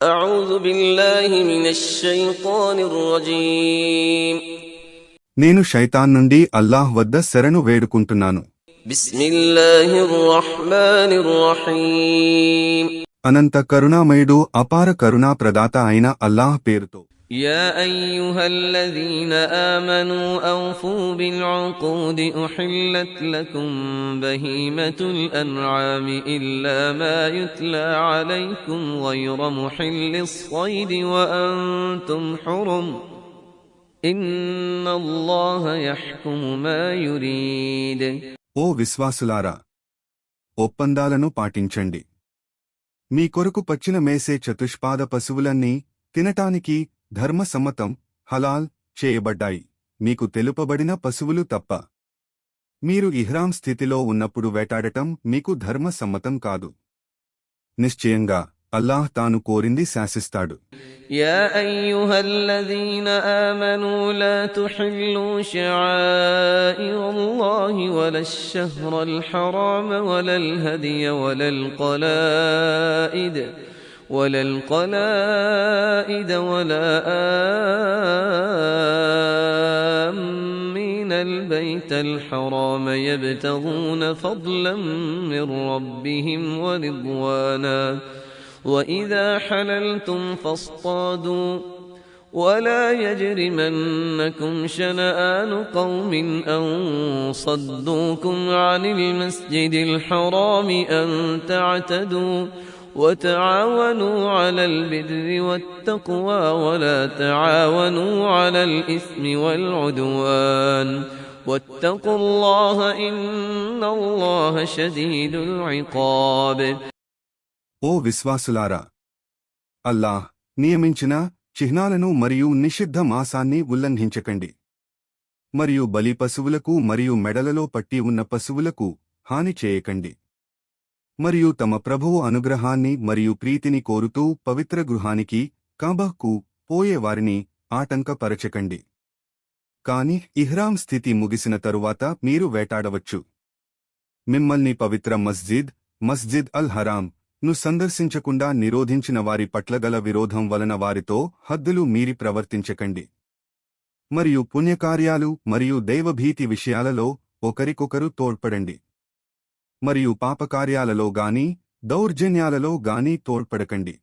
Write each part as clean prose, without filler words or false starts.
أعوذ بالله من الشيطان الرجيم నేను శైతాన్ నుండి అల్లాహ్ వద్ద శరణు వేడుకుంటున్నాను. بسم الله الرحمن الرحيم అనంత కరుణామయుడు అపార కరుణా ప్రదాత అయిన అల్లాహ్ పేరుతో. يا أيها الذين آمنوا أوفوا بالعقود أحلت لكم بهيمة الأنعام إلا ما يتلى عليكم غير محل الصيد وأنتم حرم إن الله يحكم ما يريد. ఓ విశ్వాసులారా, ఒప్పందాలను పాటించండి. మీ కొరకు పచ్చిన మేసే చతుష్పాద పశువులన్నీ తినటానికి ధర్మసమ్మతం హలాల్ చేయబడ్డాయి, మీకు తెలుపబడిన పశువులు తప్ప. మీరు ఇహ్రాం స్థితిలో ఉన్నప్పుడు వేటాడటం మీకు ధర్మసమ్మతం కాదు. నిశ్చయంగా అల్లాహ్ తాను కోరింది శాసిస్తాడు. يا أيها الذين آمنوا لا تحلوا شعائر الله ولا الشهر الحرام ولا الهدي ولا القلائد ولا آمين البيت الحرام يبتغون فضلا من ربهم ورضوانا وإذا حللتم فاصطادوا ولا يجرمنكم شنآن قوم أن صدوكم عن المسجد الحرام أن تعتدوا وتعاونوا على البر والتقوى ولا تعاونوا على الإثم والعدوان واتقوا الله إن الله شديد العقاب. ఓ విశ్వాసులారా, అల్లాహ్ నియమించిన చిహ్నాలను మరియు నిషిద్ధ మాసాన్ని ఉల్లంఘించకండి. మరియు బలి పశువులకు మరియు మెడలలో పట్టి ఉన్న పశువులకు హాని చేయకండి. మరియు తమ ప్రభువు అనుగ్రహాన్ని మరియు ప్రీతిని కోరుతూ పవిత్ర గృహానికి కాబహ్కు పోయేవారిని ఆటంకపరచకండి. కాని ఇహ్రాం స్థితి ముగిసిన తరువాత మీరు వేటాడవచ్చు. మిమ్మల్ని పవిత్ర మస్జిద్ అల్ హరాం ను సందర్శించకుండా నిరోధించిన వారి పట్ల గల విరోధం వలన వారితో హద్దులు మీరి ప్రవర్తించకండి. మరియు పుణ్యకార్యాలు మరియు దైవభీతి విషయాలలో ఒకరికొకరు తోడ్పడండి. మరియు పాపకార్యాలలో గాని దౌర్జన్యాలలో గాని తోడ్పడకండి.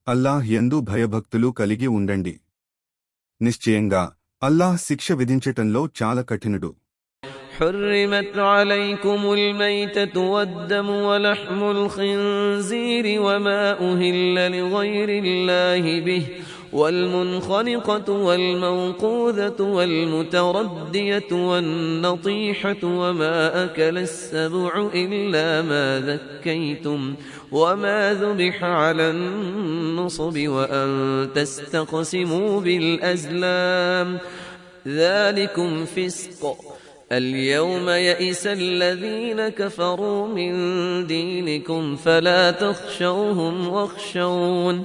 అల్లాహ్ యందు భయభక్తులు కలిగి ఉండండి. నిశ్చయంగా అల్లాహ్ శిక్ష విధించటంలో చాలా కఠినుడు. حرمت عليكم الميتة والدم ولحم الخنزير وما أهل لغير الله به والمنخنقة والموقوذة والمتردية والنطيحة وما أكل السبع إلا ما ذكيتم وما ذبح على النصب وأن تستقسموا بالأزلام ذلكم فسق. اليوم يئس الذين كفروا من دينكم فلا تخشوهم واخشون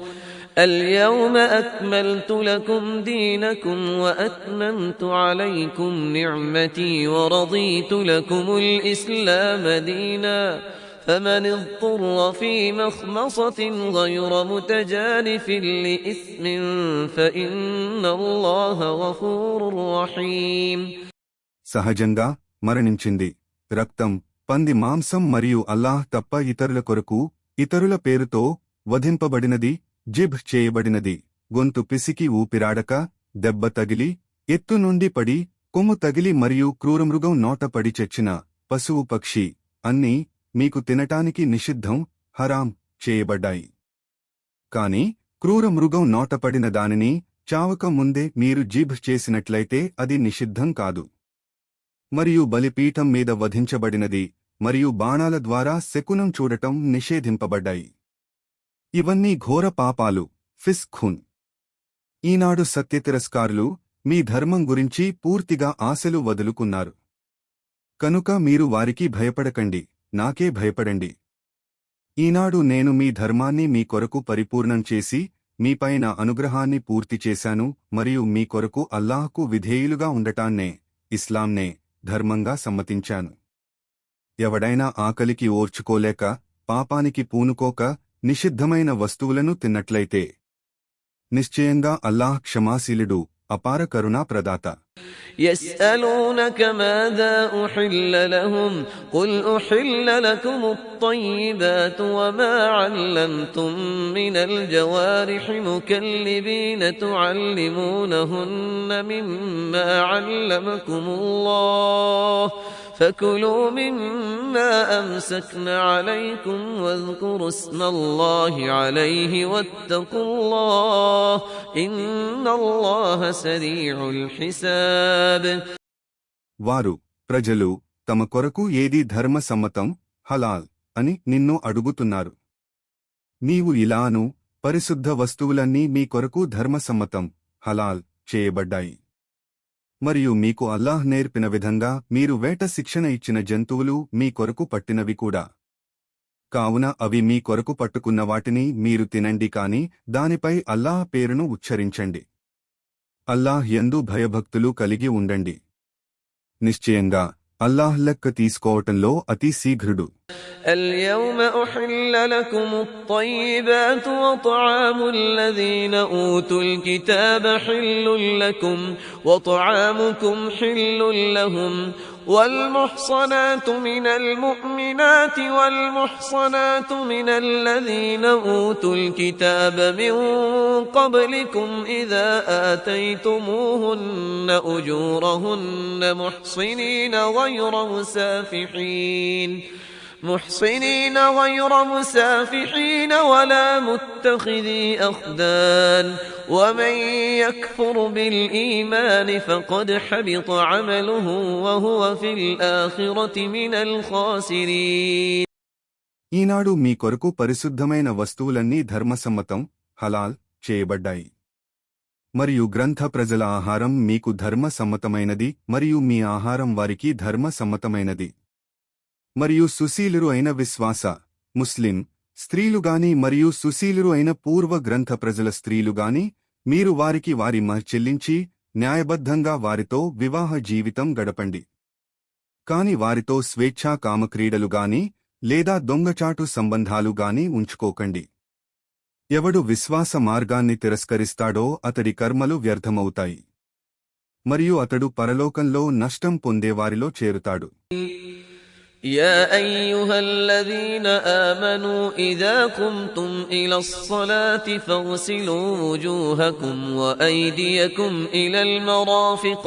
اليوم أكملت لكم دينكم وأتممت عليكم نعمتي ورضيت لكم الإسلام دينا فمن اضطر في مخمصة غير متجانف لإثم فإن الله غفور رحيم. సహజంగా మరణించింది రక్తం, పంది మాంసం మరియు అల్లాహ్ తప్ప ఇతరుల కొరకు ఇతరుల పేరుతో వధింపబడినది, జిబ్ చేయబడినది, గొంతు పిసికి ఊపిరాడక, దెబ్బ తగిలి, ఎత్తు నుండి పడి, కొమ్ము తగిలి మరియు క్రూరమృగం నోట పడి చచ్చిన పశువు పక్షి అన్నీ మీకు తినటానికి నిషిద్ధం హరాం చేయబడ్డాయి. కాని క్రూరమృగం నోటపడిన దానిని చావక ముందే మీరు జిబ్ చేసినట్లయితే అది నిషిద్ధం కాదు. మరియు బలిపీఠం మీద వధించబడినది మరియు బాణాల ద్వారా శకునం చూడటం నిషేధింపబడ్డాయి. ఇవన్నీ ఘోర పాపాలు, ఫిస్ఖున్. ఈనాడు సత్యతిరస్కారులు మీ ధర్మం గురించి పూర్తిగా ఆశలు వదులుకున్నారు. కనుక మీరు వారికి భయపడకండి, నాకే భయపడండి. ఈనాడు నేను మీ ధర్మాన్ని మీ కొరకు పరిపూర్ణం చేసి మీపైన అనుగ్రహాన్ని పూర్తి చేశాను మరియు మీ కొరకు అల్లాహ్కు విధేయులుగా ఉండటాన్నే, ఇస్లాంనే ధర్మంగా సమ్మతించాను. ఎవడైనా ఆకలికి ఓర్చుకోలేక, పాపానికి పూనుకోక, నిషిద్ధమైన వస్తువులను తిన్నట్లయితే నిశ్చయంగా అల్లాహ్ క్షమాశీలుడు అపార కరుణా ప్రదాత. يسألونك ماذا أحل لهم قل أحل لكم الطيبات وما علمتم من الجوارح مكلبين تعلمونهن مما علمكم الله فكلوا مما أمسكن عليكم واذكروا اسم الله عليه واتقوا الله إن الله سريع الحساب. వారు ప్రజలు తమ కొరకు ఏది ధర్మ సమ్మతం హలాల్ అని నిన్ను అడుగుతున్నారు. నీవు ఇలాను పరిశుద్ధ వస్తువులన్నీ మీ కొరకు ధర్మసమ్మతం హలాల్ చేయబడ్డాయి. మరియు మీకు అల్లాహ్ నేర్పిన విధంగా మీరు వేట శిక్షణ ఇచ్చిన జంతువులు మీ కొరకు పట్టినవి కూడా. కావున అవి మీ కొరకు పట్టుకున్న వాటిని మీరు తినండి కాని దానిపై అల్లాహ్ పేరును ఉచ్చరించండి. అల్లాహ్ యందు భయభక్తులు కలిగి ఉండండి. నిశ్చయంగా అల్లాహ్ లెక్క తీసుకోవటంలో అతి శీఘ్రుడు. اليوم أحل لكم الطيبات وطعام الذين أوتوا الكتاب حل لكم وطعامكم حل لهم والمحصنات من المؤمنات والمحصنات من الذين أوتوا الكتاب من قبلكم إذا آتيتموهن أجورهن محصنين غير مسافحين ولا متخذي أخدان ومن يكفر بالإيمان فقد حبط عمله وهو في الآخرة من الخاسرين. ఈనాడు మీ కొరకు పరిశుద్ధమైన వస్తువులన్నీ ధర్మసమ్మతం హలాల్ చేయబడ్డాయి. మరియు గ్రంథ ప్రజల ఆహారం మీకు ధర్మసమ్మతమైనది మరియు మీ ఆహారం వారికి ధర్మసమ్మతమైనది. మరియు సుశీలురు అయిన విశ్వాస ముస్లిం స్త్రీలుగాని మరియు సుశీలురు అయిన పూర్వ గ్రంథ ప్రజల స్త్రీలుగాని మీరు వారికి వారి చెల్లించి న్యాయబద్ధంగా వారితో వివాహ జీవితం గడపండి. కాని వారితో స్వేచ్ఛా కామక్రీడలుగాని లేదా దొంగచాటు సంబంధాలుగాని ఉంచుకోకండి. ఎవడు విశ్వాస మార్గాన్ని తిరస్కరిస్తాడో అతడి కర్మలు వ్యర్థమవుతాయి మరియు అతడు పరలోకంలో నష్టం పొందేవారిలో చేరుతాడు. يا أيها الذين آمنوا إذا قمتم إلى الصلاة فاغسلوا وجوهكم وأيديكم إلى المرافق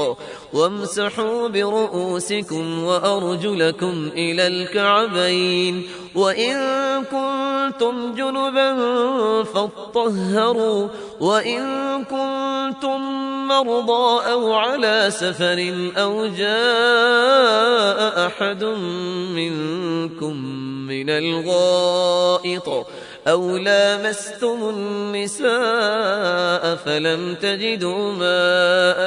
وامسحوا برؤوسكم وأرجلكم إلى الكعبين وإن كنتم جنبا فاطهروا وإن كنتم مرضى أو على سفر أو جاء أحد منكم من الغائط أو لامستم النساء فلم تجدوا ماء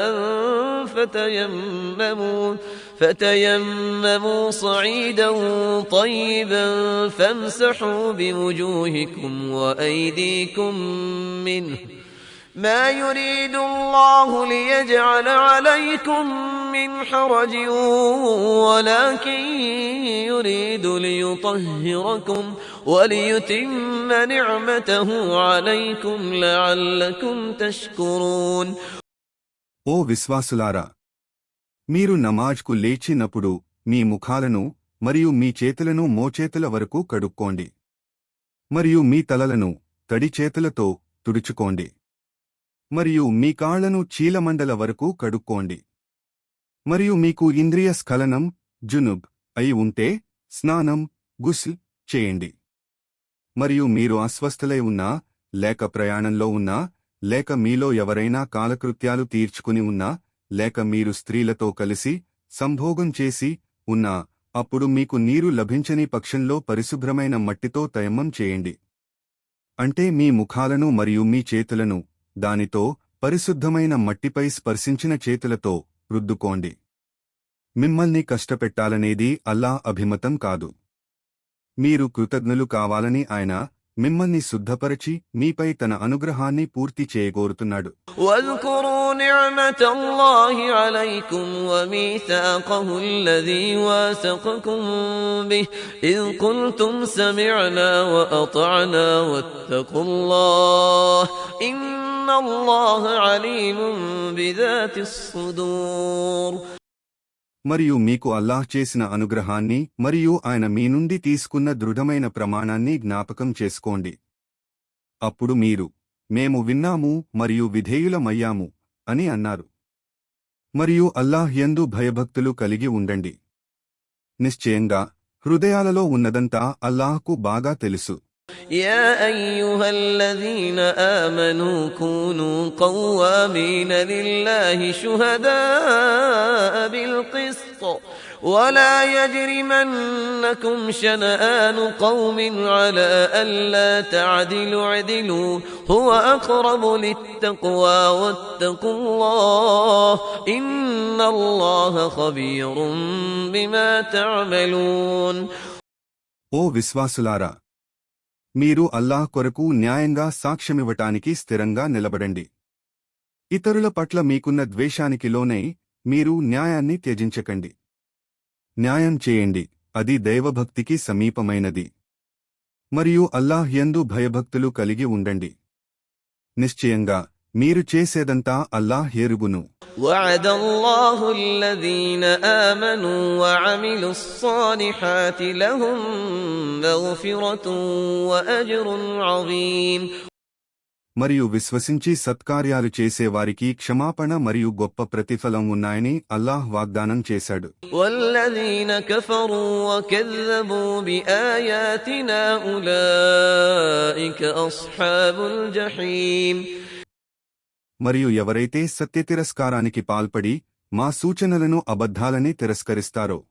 فتيمموا صعيدا طيبا فامسحوا بوجوهكم وأيديكم منه ما يريد الله ليجعل عليكم من حرج ولكن يريد ليطهركم وليتم نعمته عليكم لعلكم تشكرون. ఓ విశ్వాసులారా, మీరు నమాజ్కు లేచినప్పుడు మీ ముఖాలను మరియు మీ చేతులను మోచేతుల వరకు కడుక్కోండి మరియు మీ తలలను తడి చేతులతో తుడుచుకోండి మరియు మీ కాళ్లను చీలమండల వరకు కడుక్కోండి. మరియు మీకు ఇంద్రియ స్ఖలనం జునుబ్ అయి ఉంటే స్నానం గుస్ల్ చేయండి. మరియు మీరు అస్వస్థలై ఉన్నా లేక ప్రయాణంలో ఉన్నా లేక మీలో ఎవరైనా కాలకృత్యాలు తీర్చుకుని ఉన్నా లేక మీరు స్త్రీలతో కలిసి సంభోగం చేసి ఉన్నా అప్పుడు మీకు నీరు లభించని పక్షంలో పరిశుభ్రమైన మట్టితో తయమ్మం చేయండి. అంటే మీ ముఖాలను మరియు మీ చేతులను దానితో పరిశుద్ధమైన మట్టిపై స్పర్శించిన చేతులతో రుద్దుకోండి. మిమ్మల్ని కష్టపెట్టాలనేది అల్లాహ్ అభిమతం కాదు. మీరు కృతజ్ఞులు కావాలని ఆయన మిమ్మల్ని శుద్ధపరచి మీపై తన అనుగ్రహాన్ని పూర్తి చేయగోరుతున్నాడు. واذكروا نعمة الله عليكم وميثاقه الذي واثقكم به إذ قلتم سمعنا وأطعنا واتقوا الله إن الله عليم بذات الصدور. మరియు మీకు అల్లాహ్ చేసిన అనుగ్రహాన్ని మరియు ఆయన మీ నుండి తీసుకున్న దృఢమైన ప్రమాణాన్ని జ్ఞాపకం చేసుకోండి. అప్పుడు మీరు మేము విన్నాము మరియు విధేయులమయ్యాము అని అన్నారు. మరియు అల్లాహ్ యందు భయభక్తులు కలిగి ఉండండి. నిశ్చయంగా హృదయాలలో ఉన్నదంతా అల్లాహ్కు బాగా తెలుసు. يا أيها الذين آمنوا كونوا قوامين لله شهداء بالقسط ولا يجرمنكم شنآن قوم على ألا تعدلوا اعدلوا هو أقرب للتقوى واتقوا الله إن الله خبير بما تعملون. ఓ విశ్వాసులారా, మీరు అల్లాహ్ కొరకు న్యాయంగా సాక్ష్యమివ్వటానికి స్థిరంగా నిలబడండి. ఇతరుల పట్ల మీకున్న ద్వేషానికి లోనై మీరు న్యాయాన్ని త్యజించకండి. న్యాయం చేయండి, అది దైవభక్తికి సమీపమైనది. మరియు అల్లాహ్ యందు భయభక్తులు కలిగి ఉండండి. నిశ్చయంగా మీరు చేసేదంతా అల్లాహ్ ఎరుగును. وعد الله الذين آمنوا وعملوا الصالحات لهم مغفرة وأجر عظيم. మరియు విశ్వసించి సత్కార్యాలు చేసేవారికి క్షమాపణ మరియు గొప్ప ప్రతిఫలం ఉన్నాయని అల్లాహ్ వాగ్దానం చేశాడు. والذين كفروا وكذبوا بآياتنا أولئك أصحاب الجحيم. మరియు ఎవరైతే సత్యతిరస్కారానికి పాల్పడి మా సూచనలను అబద్ధాలని తిరస్కరిస్తారో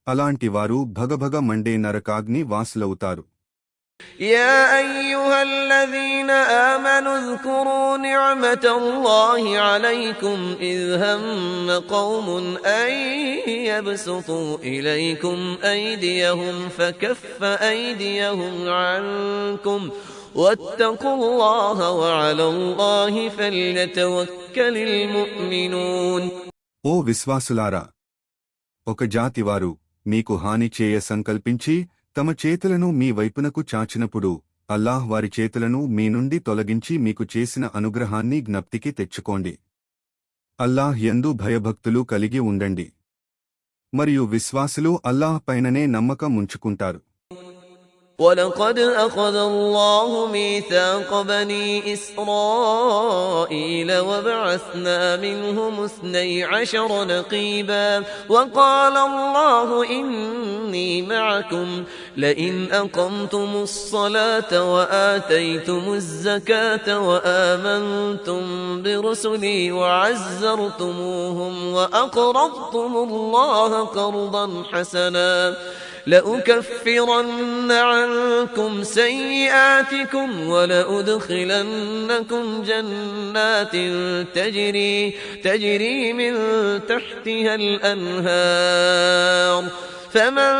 అలాంటి వారు భగభగ మండే నరకాగ్ని వాసులవుతారు. يا أيها الذين آمنوا اذكروا نعمة الله عليكم إذ هم قوم أن يبسطوا إليكم أيديهم فكف أيديهم عنكم واتقوا الله وعلى الله فليتوكل المؤمنون. ఓ విశ్వాసులారా, ఒక జాతివారు మీకు హాని చేయ సంకల్పించి తమ చేతులను మీ వైపునకు చాచినప్పుడు అల్లాహ్ వారి చేతులను మీ నుండి తొలగించి మీకు చేసిన అనుగ్రహాన్ని జ్ఞప్తికి తెచ్చుకోండి. అల్లాహ్ యందు భయభక్తులు కలిగి ఉండండి. మరియు విశ్వాసులు అల్లాహ్ పైననే నమ్మకం ఉంచుకుంటారు. ولقد أخذ الله ميثاق بني إسرائيل وبعثنا منهم 12 نقيبا وقال الله إني معكم لئن أقمتم الصلاة وآتيتم الزكاة وآمنتم برسلي وعزرتموهم وأقرضتم الله قرضا حسنا لأكفرن عنكم سيئاتكم ولأدخلنكم جنات تجري من تحتها الأنهار فمن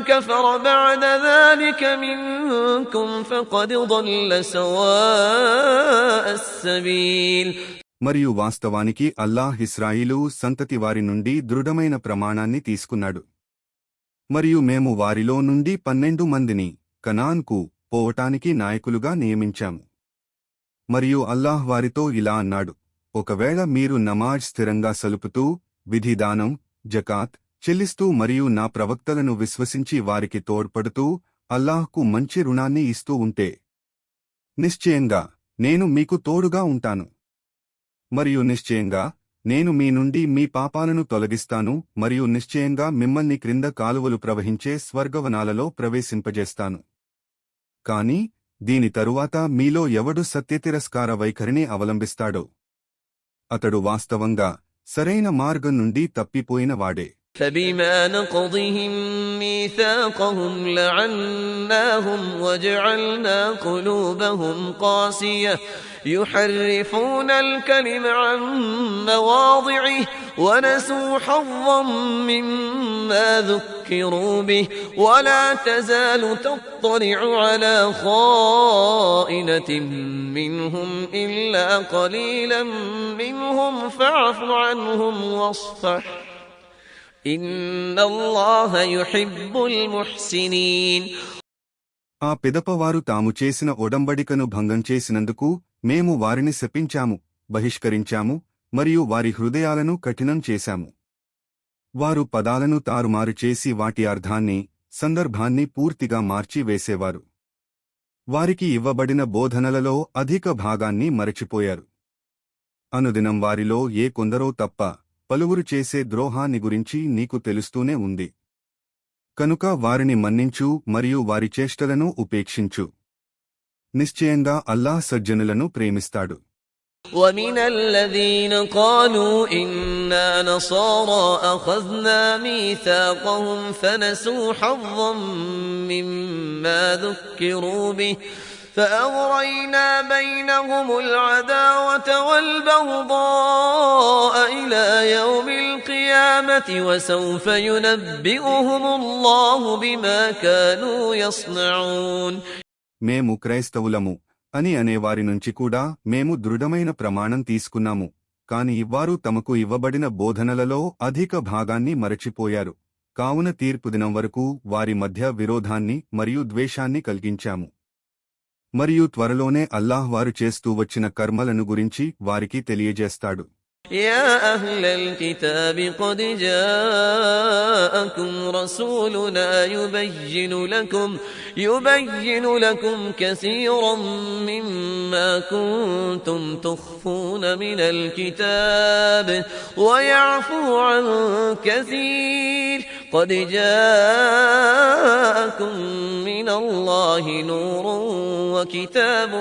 كفر بعد ذلك منكم فقد ضل سواء السبيل. మరియు వాస్తవానికి అల్లాహ్ ఇశ్రాయిలు సంతతి వారి నుండి దృఢమైన ప్రమాణాన్ని తీసుకున్నాడు. మరియు మేము వారిలో నుండి 12 మందిని కనాన్కు పోవటానికి నాయకులుగా నియమించాము. మరియు అల్లాహ్ వారితో ఇలా అన్నాడు, ఒకవేళ మీరు నమాజ్ స్థిరంగా సలుపుతూ విధిదానం జకాత్ చెల్లిస్తూ మరియు నా ప్రవక్తలను విశ్వసించి వారికి తోడ్పడుతూ అల్లాహ్కు మంచి రుణాన్ని ఇస్తూ ఉంటే నిశ్చయంగా నేను మీకు తోడుగా ఉంటాను. మరియు నిశ్చయంగా నేను మీ నుండి మీ పాపాలను తొలగిస్తాను మరియు నిశ్చయంగా మిమ్మల్ని క్రింద కాలువలు ప్రవహించే స్వర్గవనాలలో ప్రవేశింపజేస్తాను. కాని దీని తరువాత మీలో ఎవడు సత్యతిరస్కార వైఖరిని అవలంబిస్తాడో అతడు వాస్తవంగా సరైన మార్గం నుండి తప్పిపోయిన వాడే. فبما نقضهم ميثاقهم لعناهم وجعلنا قلوبهم قاسية يحرفون الكلم عن مواضعه ونسوا حظا مما ذكروا به ولا تزال تطلع على خائنة منهم إلا قليلا منهم فاعف عنهم واصفح إن الله يحب المحسنين. ఆ పిదపవారు తాము చేసిన ఒడంబడికను భంగం చేసినందుకు మేము వారిని శపించాము, బహిష్కరించాము మరియు వారి హృదయాలను కఠినం చేశాము. వారు పదాలను తారుమారు చేసి వాటి అర్థాన్ని, సందర్భాన్ని పూర్తిగా మార్చి వేసేవారు. వారికి ఇవ్వబడిన బోధనలలో అధిక భాగాన్ని మరచిపోయారు. అనుదినం వారిలో ఏ కొందరో తప్ప పలువురు చేసే ద్రోహాన్ని గురించి నీకు తెలుస్తూనే ఉంది. కనుక వారిని మన్నించు మరియు వారి చేష్టలను ఉపేక్షించు. నిశ్చయంగా అల్లాహ్ సజ్జనులను ప్రేమిస్తాడు. ومن الذين قالوا إنا نصارى أخذنا ميثاقهم فنسوا حظا مما ذكروا به فأغرينا بينهم العداوة والبغضاء إلى يوم القيامة وسوف ينبئهم الله بما كانوا يصنعون. మేము క్రైస్తవులము అని అనేవారి నుంచి కూడా మేము దృఢమైన ప్రమాణం తీసుకున్నాము. కాని వారు తమకు ఇవ్వబడిన బోధనలలో అధిక భాగాన్ని మరచిపోయారు. కావున తీర్పుదినం వరకు వారి మధ్య విరోధాన్ని మరియు ద్వేషాన్ని కలిగించాము. మరియు త్వరలోనే అల్లాహ్ వారు చేస్తూ వచ్చిన కర్మలను గురించి వారికి తెలియజేస్తాడు. يا أهل الكتاب قد جاءكم رسولنا يبين لكم كثيرا مما كنتم تخفون من الكتاب ويعفو عن كثير قد جاءكم من الله نور وكتاب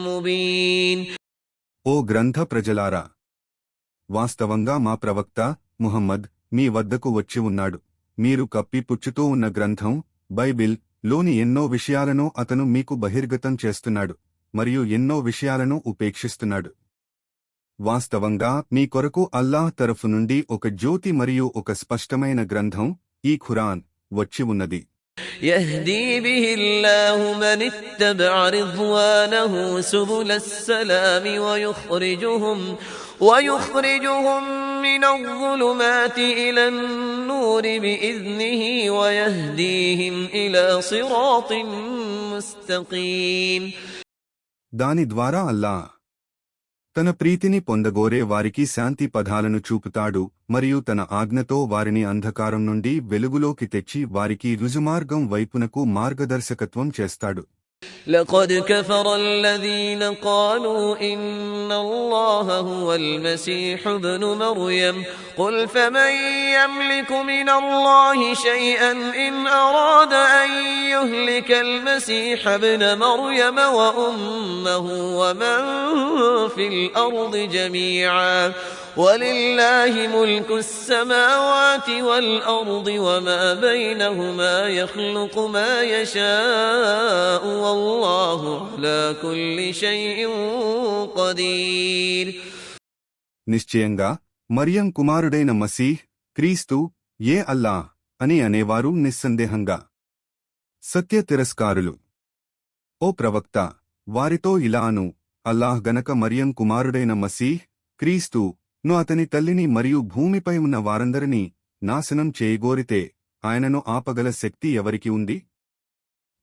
مبين. ఓ గ్రంథ ప్రజలారా, వాస్తవంగా మా ప్రవక్త ముహమ్మద్ మీ వద్దకు వచ్చి ఉన్నాడు. మీరు కప్పిపుచ్చుతూ ఉన్న గ్రంథం బైబిల్ లోని ఎన్నో విషయాలను అతను మీకు బహిర్గతం చేస్తున్నాడు మరియు ఎన్నో విషయాలను ఉపేక్షిస్తున్నాడు. వాస్తవంగా మీ కొరకు అల్లాహ్ తరఫు నుండి ఒక జ్యోతి మరియు ఒక స్పష్టమైన గ్రంథం ఈ ఖురాన్ వచ్చి ఉన్నది. يهدي به الله من اتبع رضوانه سبل السلام ويخرجهم من الظلمات إلى النور بإذنه ويهديهم إلى صراط مستقيم. దాని ద్వారా అల్లాహ్ తన ప్రీతిని పొందగోరే వారికి శాంతి పదాలను చూపుతాడు మరియు తన ఆజ్ఞతో వారిని అంధకారం నుండి వెలుగులోకి తెచ్చి వారికి రుజుమార్గం వైపునకు మార్గదర్శకత్వం చేస్తాడు. لقد كفر الذين قالوا إن الله هو المسيح ابن مريم قل فمن يملك من الله شيئا إن أراد أن يهلك المسيح ابن مريم وأمه ومن في الأرض جميعا ولله ملك السماوات والأرض وما بينهما يخلق ما يشاء والله على كل شيء قدير. నిశ్చయంగా మరియం కుమారుడైన మసీహ్ క్రీస్తు ఏ అల్లాహ్ అని అనేవారు నిస్సందేహంగా సత్య తిరస్కారులు. ఓ ప్రవక్త, వారితో ఇలా అను, అల్లాహ్ గనక మరియం కుమారుడైన మసీహ్ క్రీస్తు ను అతని తల్లిని మరియు భూమిపై ఉన్న వారందరినీ నాశనం చేయగోరితే ఆయనను ఆపగల శక్తి ఎవరికి ఉంది?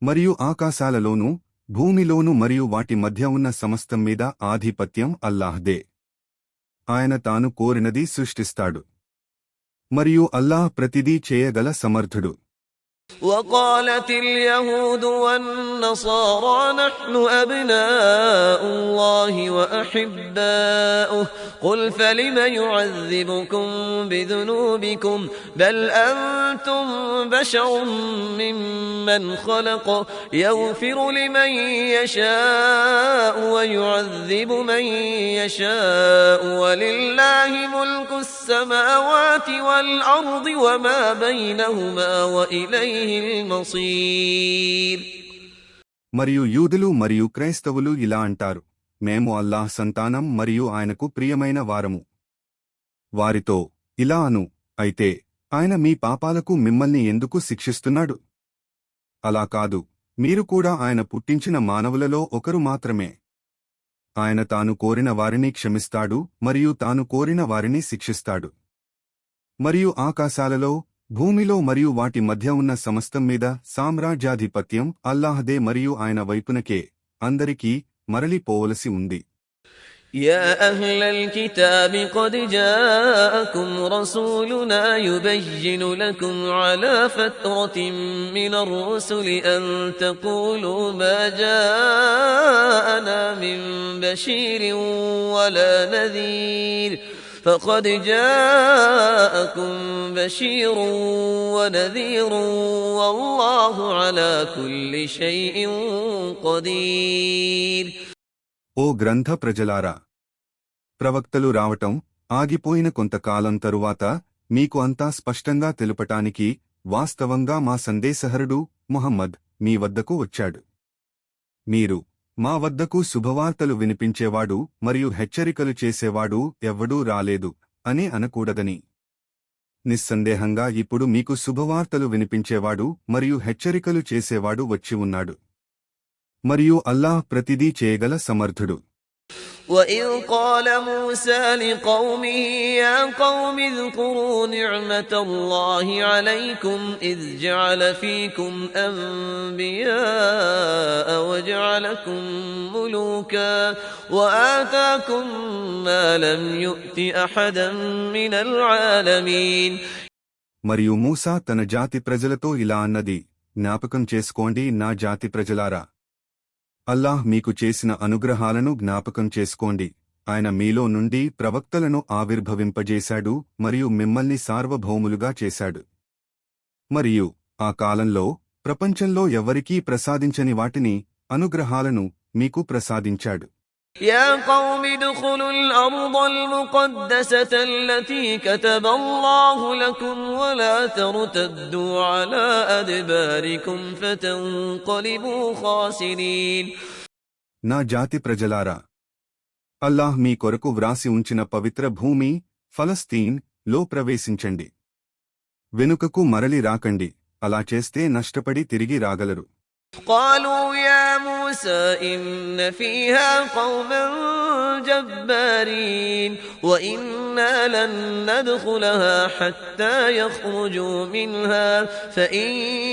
మరియు ఆకాశాలలోనూ భూమిలోనూ మరియు వాటి మధ్య ఉన్న సమస్తం మీద ఆధిపత్యం అల్లాహ్దే. ఆయన తాను కోరినది సృష్టిస్తాడు మరియు అల్లాహ్ ప్రతిదీ చేయగల సమర్థుడు. وقالت اليهود والنصارى نحن أبناء الله وأحباؤه قل فلم يعذبكم بذنوبكم بل أنتم بشر ممن خلق يغفر لمن يشاء ويعذب يعذب من يشاء ولله ملك السماوات والأرض وما بينهما وإليه المصير. మరియు యూదులు మరియు క్రైస్తవులు ఇలా అంటారు, మేము అల్లాహ్ సంతానం మరియు ఆయనకు ప్రియమైన వారము. వారితో ఇలా అను, అయితే ఆయన మీ పాపాలకు మిమ్మల్ని ఎందుకు శిక్షిస్తున్నాడు? అలా కాదు, మీరు కూడా ఆయన పుట్టించిన మానవులలో ఒకరు మాత్రమే. ఆయన తాను కోరిన వారిని క్షమిస్తాడు మరియు తాను కోరిన వారిని శిక్షిస్తాడు. మరియు ఆకాశాలలో, భూమిలో మరియు వాటి మధ్య ఉన్న సమస్తం మీద సామ్రాజ్యాధిపత్యం అల్లాహదే మరియు ఆయన వైపునకే అందరికీ మరలిపోవలసి ఉంది. يا أهل الكتاب قد جاءكم رسولنا يبين لكم على فترة من الرسل أن تقولوا ما جاءنا من بشير ولا نذير فقد جاءكم بشير ونذير والله على كل شيء قدير. ఓ గ్రంథ ప్రజలారా, ప్రవక్తలు రావటం ఆగిపోయిన కొంతకాలం తరువాత మీకు అంతా స్పష్టంగా తెలుపటానికి వాస్తవంగా మా సందేశహరుడు ముహమ్మద్ మీ వద్దకు వచ్చాడు. మీరు మా వద్దకు శుభవార్తలు వినిపించేవాడు మరియు హెచ్చరికలు చేసేవాడు ఎవ్వడూ రాలేదు అని అనకూడదని. నిస్సందేహంగా ఇప్పుడు మీకు శుభవార్తలు వినిపించేవాడు మరియు హెచ్చరికలు చేసేవాడు వచ్చి ఉన్నాడు. మరియు అల్లాహ్ ప్రతిదీ చేయగల సమర్థుడు. وَإِذْ قَالَ مُوسَى لِقَوْمِهِ يَا قَوْمِ اذْكُرُوا نِعْمَةَ اللَّهِ عَلَيْكُمْ إِذْ جَعَلَ فِيكُمْ أَنْبِيَاءَ وَجَعَلَكُمْ مُلُوكًا وَآتَاكُمْ مَا لَمْ يُؤْتِ أَحَدًا مِنَ الْعَالَمِينَ. మరియు మూసా తన జాతి ప్రజలతో ఇలా అన్నది, జ్ఞాపకం చేసుకోండి నా జాతి ప్రజలారా, అల్లాహ్ మీకు చేసిన అనుగ్రహాలను జ్ఞాపకం చేసుకోండి. ఆయన మీలో నుండి ప్రవక్తలను ఆవిర్భవింపజేశాడు మరియు మిమ్మల్ని సార్వభౌములుగా చేశాడు. మరియు ఆ కాలంలో ప్రపంచంలో ఎవ్వరికీ ప్రసాదించని వాటిని, అనుగ్రహాలను మీకు ప్రసాదించాడు. يا قوم ادخلوا الأرض المقدسة التي كتب الله لكم ولا ترتدوا على أدباركم فتنقلبوا خاسرين. నా జాతి ప్రజలారా, అల్లాహ్ మీ కొరకు వ్రాసి ఉంచిన పవిత్ర భూమి ఫలస్తీన్ లో ప్రవేశించండి. వెనుకకు మరలి రాకండి, అలా చేస్తే నష్టపడి తిరిగి రాగలరు. قالوا يا موسى إن فيها قوما جبارين وإنا لن ندخلها حتى يخرجوا منها فإن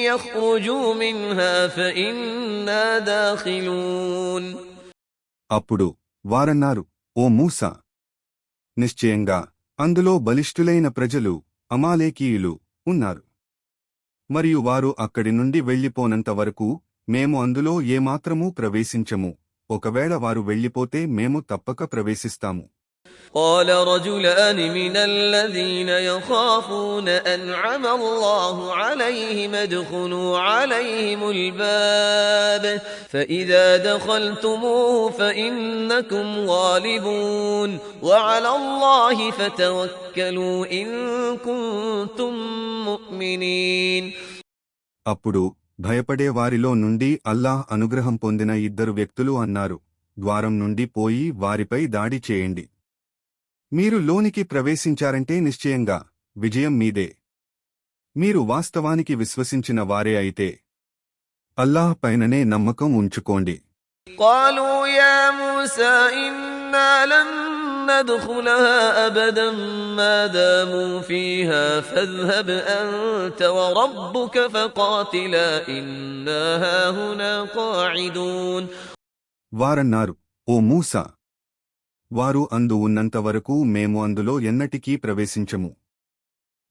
يخرجوا منها فإنا داخلون. అప్పుడు వారన్నారు, ఓ మూసా, నిశ్చయంగా అందులో బలిష్ఠులైన ప్రజలు అమాలేకీయులు ఉన్నారు. మరియు వారు అక్కడి నుండి వెళ్ళిపోనంత వరకు మేము అందులో ఏమాత్రమూ ప్రవేశించము. ఒకవేళ వారు వెళ్ళిపోతే మేము తప్పక ప్రవేశిస్తాము. قال رجلان من الذين يخافون أنعم الله عليهم ادخلوا عليهم الباب فإذا دخلتموه فإنكم غالبون وعلى الله فتوكلوا إن كنتم مؤمنين. అప్పుడు భయపడే వారిలో నుండి అల్లాహ్ అనుగ్రహం పొందిన ఇద్దరు వ్యక్తులు అన్నారు, ద్వారం నుండి పోయి వారిపై దాడి చేయండి. మీరు లోనికి ప్రవేశించారంటే నిశ్చయంగా విజయం మీదే. మీరు వాస్తవానికి విశ్వసించిన వారే అయితే అల్లాహ్ పైననే నమ్మకం ఉంచుకోండి. قالوا يا موسى إنا لن ندخلها أبدا ما داموا فيها فاذهب أنت وربك فقاتلا إنا هاهنا قاعدون. వారన్నారు, ఓ మూసా, వారు అందు ఉన్నంతవరకు మేము అందులో ఎన్నటికీ ప్రవేశించము.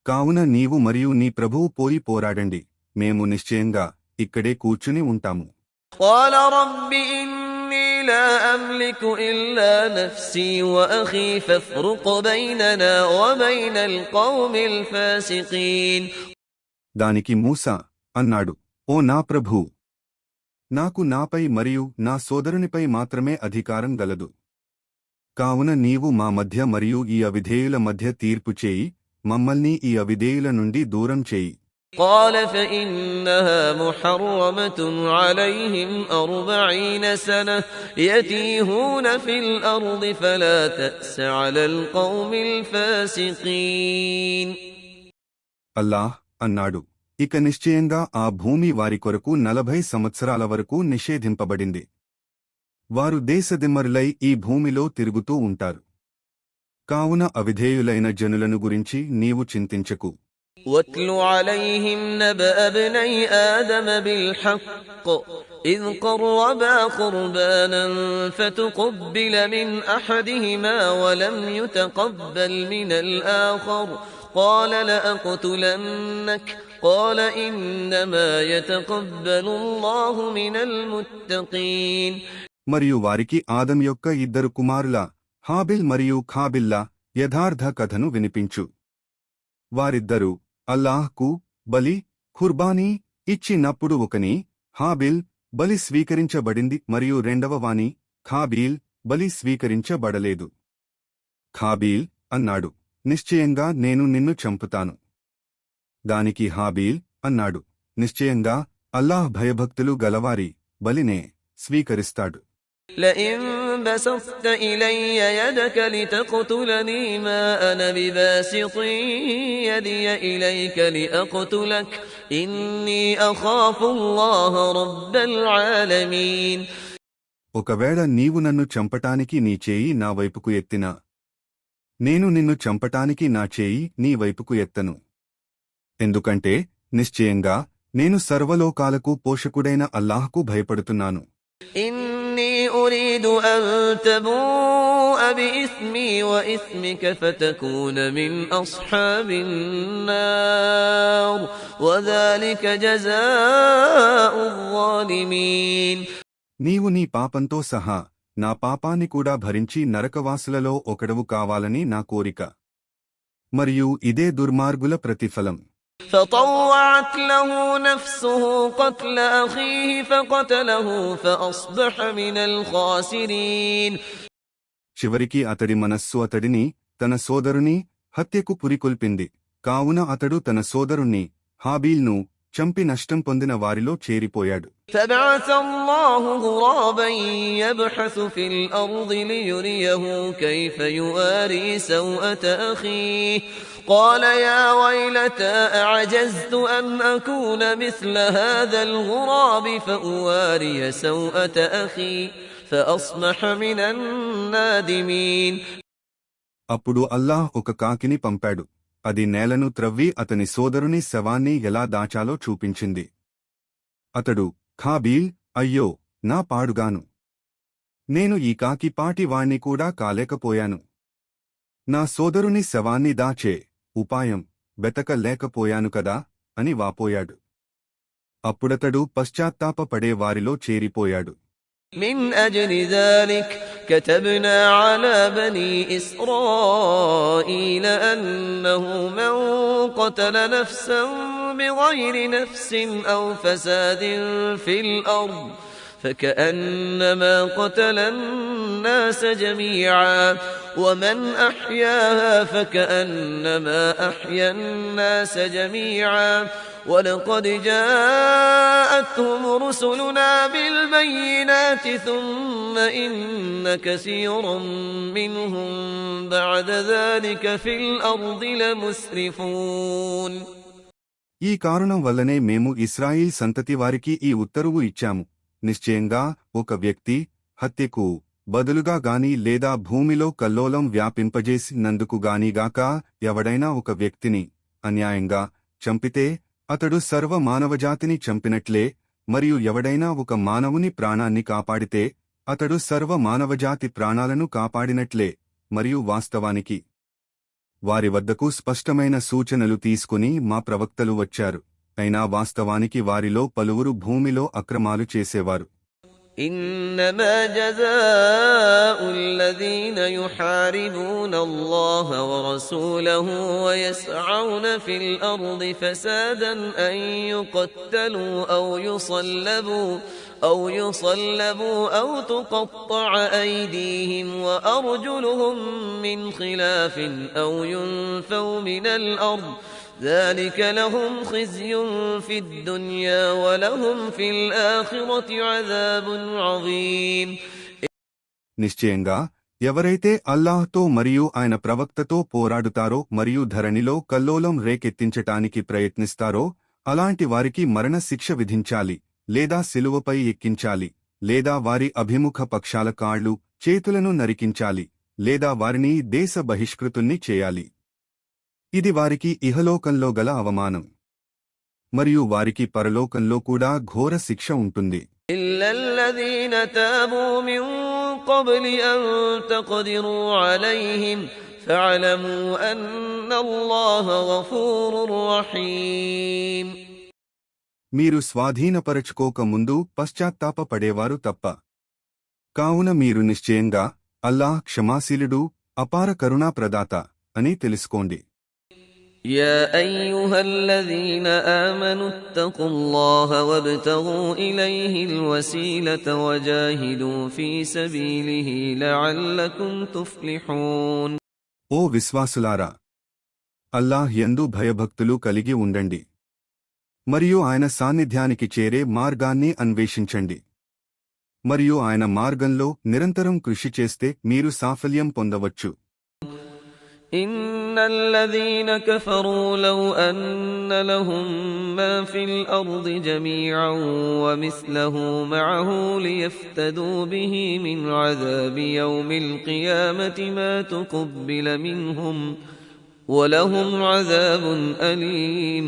కావున నీవు మరియు నీ ప్రభువు పోయి పోరాడండి, మేము నిశ్చయంగా ఇక్కడే కూర్చుని ఉంటాము. قال رب إني لا أملك إلا نفسي وأخي فافرق بيننا وبين القوم الفاسقين. దానికి మూసా అన్నాడు, ఓ నా ప్రభూ, నాకు నాపై మరియు నా సోదరునిపై మాత్రమే అధికారం గలదు. కావున నీవు మా మధ్య మరియు ఈ అవిధేయుల మధ్య తీర్పు చేయి, మమ్మల్ని ఈ అవిధేయుల నుండి దూరం చేయి. قال فإنها محرمة عليهم 40 سنة يتيهون في الأرض فلا تأس على القوم الفاسقين. అల్లాహ్ అన్నాడు, ఇక నిశ్చయంగా ఆ భూమి వారి కొరకు 40 సంవత్సరాల వరకు నిషేధింపబడింది. వారు దేశదిమ్మరులై ఈ భూమిలో తిరుగుతూ ఉంటారు. కావున అవిధేయులైన జనులను గురించి నీవు చింతించకు. واتل عليهم نبأ ابني آدم بالحق إذ قربا قربانا فتقبل من أحدهما ولم يتقبل من الآخر قال لأقتلنك قال إنما يتقبل الله من المتقين. మరియు వారికి ఆదం యొక్క 2 కుమారుల హాబిల్ మరియు ఖాబిల్ల యథార్థ కథను వినిపించు. వారిద్దరూ అల్లాహ్కు బలి ఖుర్బానీ ఇచ్చినప్పుడు ఒకని హాబిల్ బలి స్వీకరించబడింది మరియు రెండవ వాని ఖాబీల్ బలి స్వీకరించబడలేదు. ఖాబీల్ అన్నాడు, నిశ్చయంగా నేను నిన్ను చంపుతాను. దానికి హాబీల్ అన్నాడు, నిశ్చయంగా అల్లాహ్ భయభక్తులు గలవారి బలినే స్వీకరిస్తాడు. لئن بسطت إلي يدك لتقتلني ما أنا بباسط يدي إليك لأقتلك إني أخاف الله رب العالمين. ఒకవేళ నీవు నన్ను చంపటానికి నీ చేయి నా వైపుకు ఎత్తినా నేను నిన్ను చంపటానికి నా చేయి నీ వైపుకు ఎత్తను. ఎందుకంటే నిశ్చయంగా నేను సర్వలోకాలకు పోషకుడైన అల్లాహ్కు భయపడుతున్నాను. إني أريد أن تبوء بإثمي وإثمك فتكون من أصحاب النار وذلك جزاء الظالمين. నీవు నీ పాపంతో సహా నా పాపాన్ని కూడా భరించి నరకవాసులలో ఒకడవు కావాలని నా కోరిక, మరియు ఇదే దుర్మార్గుల ప్రతిఫలం. فطوعت له نفسه قتل أخيه فقتله فأصبح من الخاسرين. చివరికి అతడి మనస్సు అతడిని తన సోదరుని హత్యకు పురికొల్పింది. కావున అతడు తన సోదరుణ్ణి హాబీల్ను చంపి నష్టం పొందిన వారిలో చేరిపోయాడు. فبعث الله غرابا يبحث في الأرض ليريه كيف يواري سوءة أخيه قال يا ويلتى أعجزت أن أكون مثل هذا الغراب فأواري سوءة أخي فأصبح من النادمين. అప్పుడు అల్లాహ్ ఒక కాకిని పంపాడు. అది నేలను త్రవ్వి అతని సోదరుని శవాన్ని ఎలా దాచాలో చూపించింది. అతడు ఖాబీల్, అయ్యో నా పాడుగాను, నేను ఈ కాకి పాటి వాణ్ణి కూడా కాలేకపోయాను. నా సోదరుని శవాన్ని దాచే ఉపాయం బెతకలేకపోయాను కదా అని వాపోయాడు. అప్పుడతడు పశ్చాత్తాపపడే వారిలో చేరిపోయాడు. من أجل ذلك كتبنا على بني إسرائيل أنه من قتل نفسا بغير نفس أو فساد في الأرض فكأنما قتل الناس جميعا ومن أحياها فكأنما أحيا الناس جميعا ولقد جاءتهم رسلنا بالبينات ثم إن كثيرا منهم بعد ذلك في الأرض لمسرفون. ఈ కారణం వల్లనే మేము ఇశ్రాయిల్ సంతతి వారికి ఈ ఉత్తరువు ఇచ్చాము. నిశ్చయంగా ఒక వ్యక్తి హత్యకు బదులుగా గాని లేదా భూమిలో కల్లోలం వ్యాపింపజేసినందుకు గానిగాక ఎవడైనా ఒక వ్యక్తిని అన్యాయంగా చంపితే అతడు సర్వ మానవజాతిని చంపినట్లే, మరియు ఎవడైనా ఒక మానవుని ప్రాణాన్ని కాపాడితే అతడు సర్వ మానవజాతి ప్రాణాలను కాపాడినట్లే. మరియు వాస్తవానికి వారి వద్దకు స్పష్టమైన సూచనలు తీసుకుని మా ప్రవక్తలు వచ్చారు, అయినా వాస్తవానికి వారిలో పలువురు భూమిలో అక్రమాలు చేసేవారు. إنما جزاء الذين يحاربون الله ورسوله ويسعون في الأرض فسادا أن يقتلوا أو يصلبوا أو تقطع أيديهم وأرجلهم من خلاف أو ينفوا من الأرض ذلك لهم خزي في الدنيا ولهم في الآخرة عذاب عظيم. నిశ్చయంగా ఎవరైతే అల్లాహ్తో మరియు ఆయన ప్రవక్తతో పోరాడుతారో మరియు ధరణిలో కల్లోలం రేకెత్తించటానికి ప్రయత్నిస్తారో అలాంటి వారికి మరణ శిక్ష విధించాలి లేదా శిలువపై ఎక్కించాలి లేదా వారి అభిముఖ పక్షాల కాళ్లు చేతులను నరికించాలి లేదా వారిని దేశ బహిష్కృతుల్ని చేయాలి. ఇది వారికి ఇహలోకంలో గల అవమానం మరియు వారికి పరలోకంలో కూడా ఘోర శిక్ష ఉంటుంది. ఇల్లల్లదీన తాబూ మిన్ क़ब्ल अन तक़दिरू अलैहिम फ़अलमू అన్నల్లాహ గఫూరుర్ రహీం. మీరు స్వాధీనపరచుకోక ముందు పశ్చాత్తాపపడేవారు తప్ప. కావున మీరు నిశ్చయంగా అల్లాహ్ క్షమాశీలుడు అపార కరుణాప్రదాత అని తెలుసుకోండి. يا أيها الذين آمنوا اتقوا الله وابتغوا إليه الوسيلة وجاهدوا في سبيله لعلكم تفلحون. ఓ విశ్వాసులారా, అల్లాహ్ యందు భయభక్తులు కలిగి ఉండండి మరియు ఆయన సాన్నిధ్యానికి చేరే మార్గాన్ని అన్వేషించండి మరియు ఆయన మార్గంలో నిరంతరం కృషి చేస్తే మీరు సాఫల్యం పొందవచ్చు. إن الذين كفروا لو أن لهم ما في الأرض جميعا ومثله معه ليفتدوا به من عذاب يوم القيامة ما تقبل منهم ولهم عذاب أليم.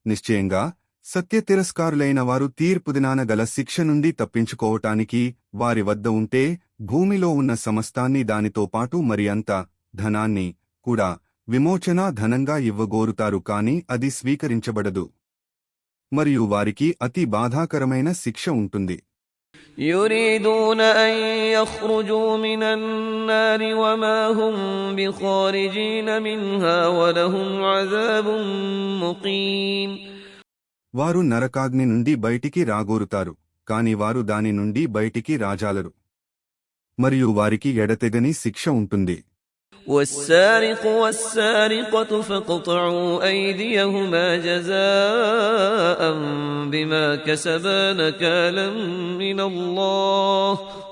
నిశ్చయంగా సత్య తిరస్కారులైన వారు తీర్పు దినాన గల శిక్ష నుండి తప్పించుకోవటానికి వారి వద్ద ఉంటే భూమిలో ఉన్న సమస్తాన్ని దానితో పాటు మరి అంత ధనాన్ని కూడా విమోచనా ధనంగా ఇవ్వగోరుతారు కాని అది స్వీకరించబడదు మరియు వారికి అతి బాధాకరమైన శిక్ష ఉంటుంది. يريدون أن يخرجوا من النار وما هم بخارجين منها ولهم عذاب مقيم. వారు నరకాగ్ని నుండి బయటికి రాగోరుతారు కాని వారు దాని నుండి బయటికి రాజాలరు మరియు వారికి ఎడతెగని శిక్ష ఉంటుంది. والسارق والسارقة فاقطعوا أيديهما جزاء بما كسبا نكالا من الله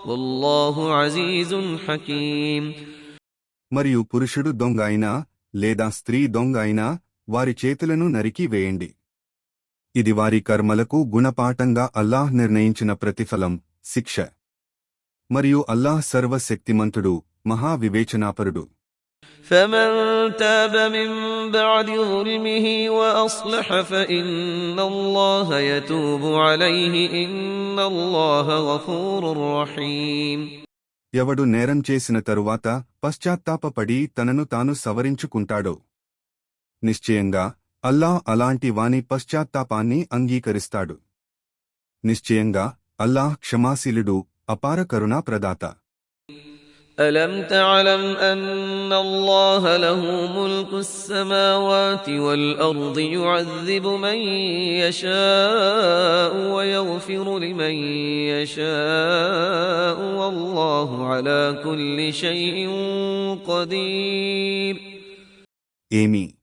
والله عزيز حكيم. మరియు పురుషుడు దొంగ అయినా లేదా స్త్రీ దొంగ అయినా వారి చేతులను నరికి వేయండి. ఇది వారి కర్మలకు గుణపాఠంగా అల్లాహ్ నిర్ణయించిన ప్రతిఫలం శిక్ష. మరియు అల్లాహ్ సర్వశక్తిమంతుడు మహావివేచనాపరుడు. فمن تاب من بعد ظلمه وأصلح فإن الله يتوب عليه إن الله غفور رحيم. ఎవడు నేరం చేసిన తరువాత పశ్చాత్తాపపడి తనను తాను సవరించుకుంటాడో నిశ్చయంగా అల్లాహ్ అలాంటి వాని పశ్చాత్తాపాన్ని అంగీకరిస్తాడు. నిశ్చయంగా అల్లాహ్ క్షమాశీలుడు అపార కరుణా ప్రదాత. ألم تعلم أن الله له ملك السماوات والأرض يعذب من يشاء ويغفر لمن يشاء والله على كل شيء قدير. ఏమీ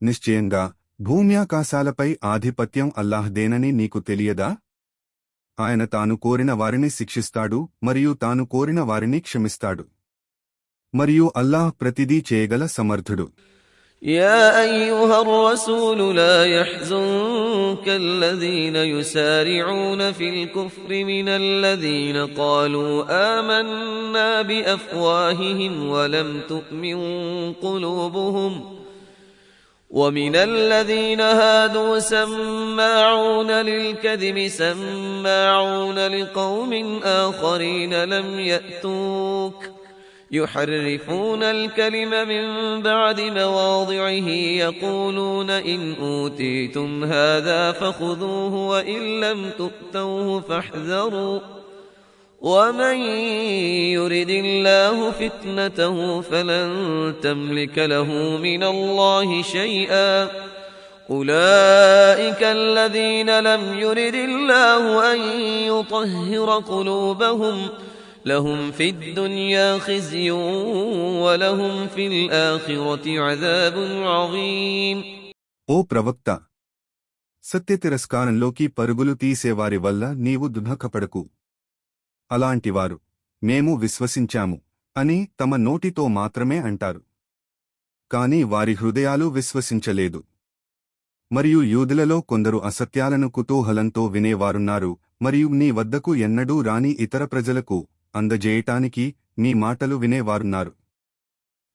నిశ్చయంగా భూమ్యాకాశాలపై ఆధిపత్యం అల్లాహ్దేనని నీకు తెలియదా? ఆయన తాను కోరిన వారిని శిక్షిస్తాడు మరియు తాను కోరిన వారిని క్షమిస్తాడు మరియు అల్లాహ్ ప్రతిదీ చేయగల సమర్థుడు. يا أيها الرسول لا يحزنك الذين يسارعون في الكفر من الذين قالوا آمنا بأفواههم ولم تؤمن قلوبهم ومن الذين هادوا سماعون للكذب سماعون لقوم آخرين لم يأتوك يحرفون الكلم من بعد مواضعه يقولون إن أوتيتم هذا فخذوه وإن لم تؤتوه فاحذروا ومن يرد الله فتنته فلن تملك له من الله شيئا أولئك الذين لم يرد الله أن يطهر قلوبهم لهم في الدنيا خزي ولهم في الآخرة عذاب عظيم. ఓ ప్రవక్త, సత్యతిరస్కారంలోకి పరుగులు తీసేవారి వల్ల నీవు దుఃఖపడకు. అలాంటివారు మేము విశ్వసించాము అని తమ నోటితో మాత్రమే అంటారు, కాని వారి హృదయాలు విశ్వసించలేదు. మరియు యూదులలో కొందరు అసత్యాలను కుతూహలంతో వినేవారున్నారు మరియు నీ వద్దకు ఎన్నడూ రాని ఇతర ప్రజలకు అందజేయటానికి నీ మాటలు వినేవారున్నారు.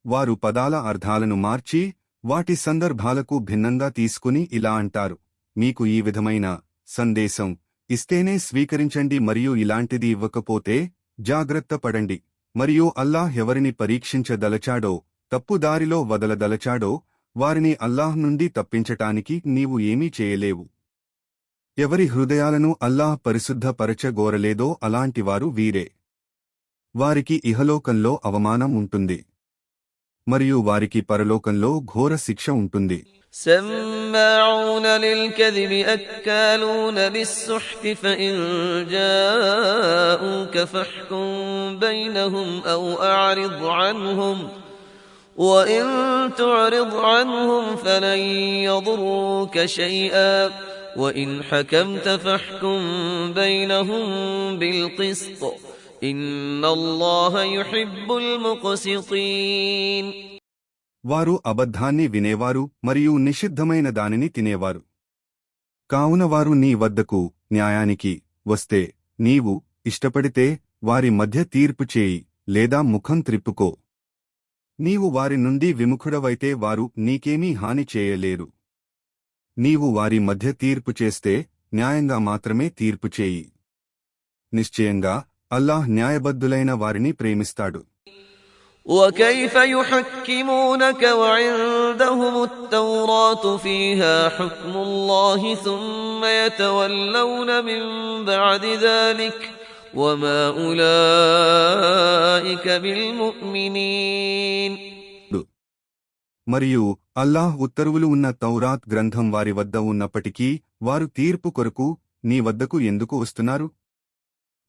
వారు పదాల అర్థాలను మార్చి వాటి సందర్భాలకు భిన్నంగా తీసుకుని ఇలా అంటారు, మీకు ఈ విధమైన సందేశం ఇస్తేనే స్వీకరించండి మరియు ఇలాంటిది ఇవ్వకపోతే జాగ్రత్త పడండి. మరియు అల్లాహ్ ఎవరిని పరీక్షించదలచాడో, తప్పుదారిలో వదలదలచాడో వారిని అల్లాహ్ నుండి తప్పించటానికి నీవు ఏమీ చేయలేవు. ఎవరి హృదయాలను అల్లాహ్ పరిశుద్ధపరచగోరలేదో అలాంటివారు వీరే. వారికి ఇహలోకంలో అవమానం ఉంటుంది మరియు వారికి పరలోకంలో ఘోర శిక్ష ఉంటుంది. سماعون للكذب أكالون للسحت فإن جاءوك فاحكم بينهم أو أعرض عنهم وإن تعرض عنهم فلن يضروك شيئا وإن حكمت فاحكم بينهم بالقسط إن الله يحب المقسطين. వారు అబద్ధాన్ని వినేవారు మరియు నిషిద్ధమైన దానిని తినేవారు. కావున వారు నీ వద్దకు న్యాయానికి వస్తే నీవు ఇష్టపడితే వారి మధ్య తీర్పు చేయి లేదా ముఖం త్రిప్పుకో. నీవు వారి నుండి విముఖుడవైతే వారు నీకేమీ హాని చేయలేరు. నీవు వారి మధ్య తీర్పు చేస్తే న్యాయంగా మాత్రమే తీర్పు చేయి. నిశ్చయంగా అల్లాహ్ న్యాయబద్ధులైన వారిని ప్రేమిస్తాడు. وكيف يحكمونك وعندهم التوراة فيها حكم الله ثم يتولون من بعد ذلك وما أولئك بالمؤمنين. మరియు అల్లాహ్ ఉత్తర్వులు ఉన్న తౌరాత్ గ్రంథం వారి వద్ద ఉన్నప్పటికీ వారు తీర్పు కొరకు నీ వద్దకు ఎందుకు వస్తున్నారు?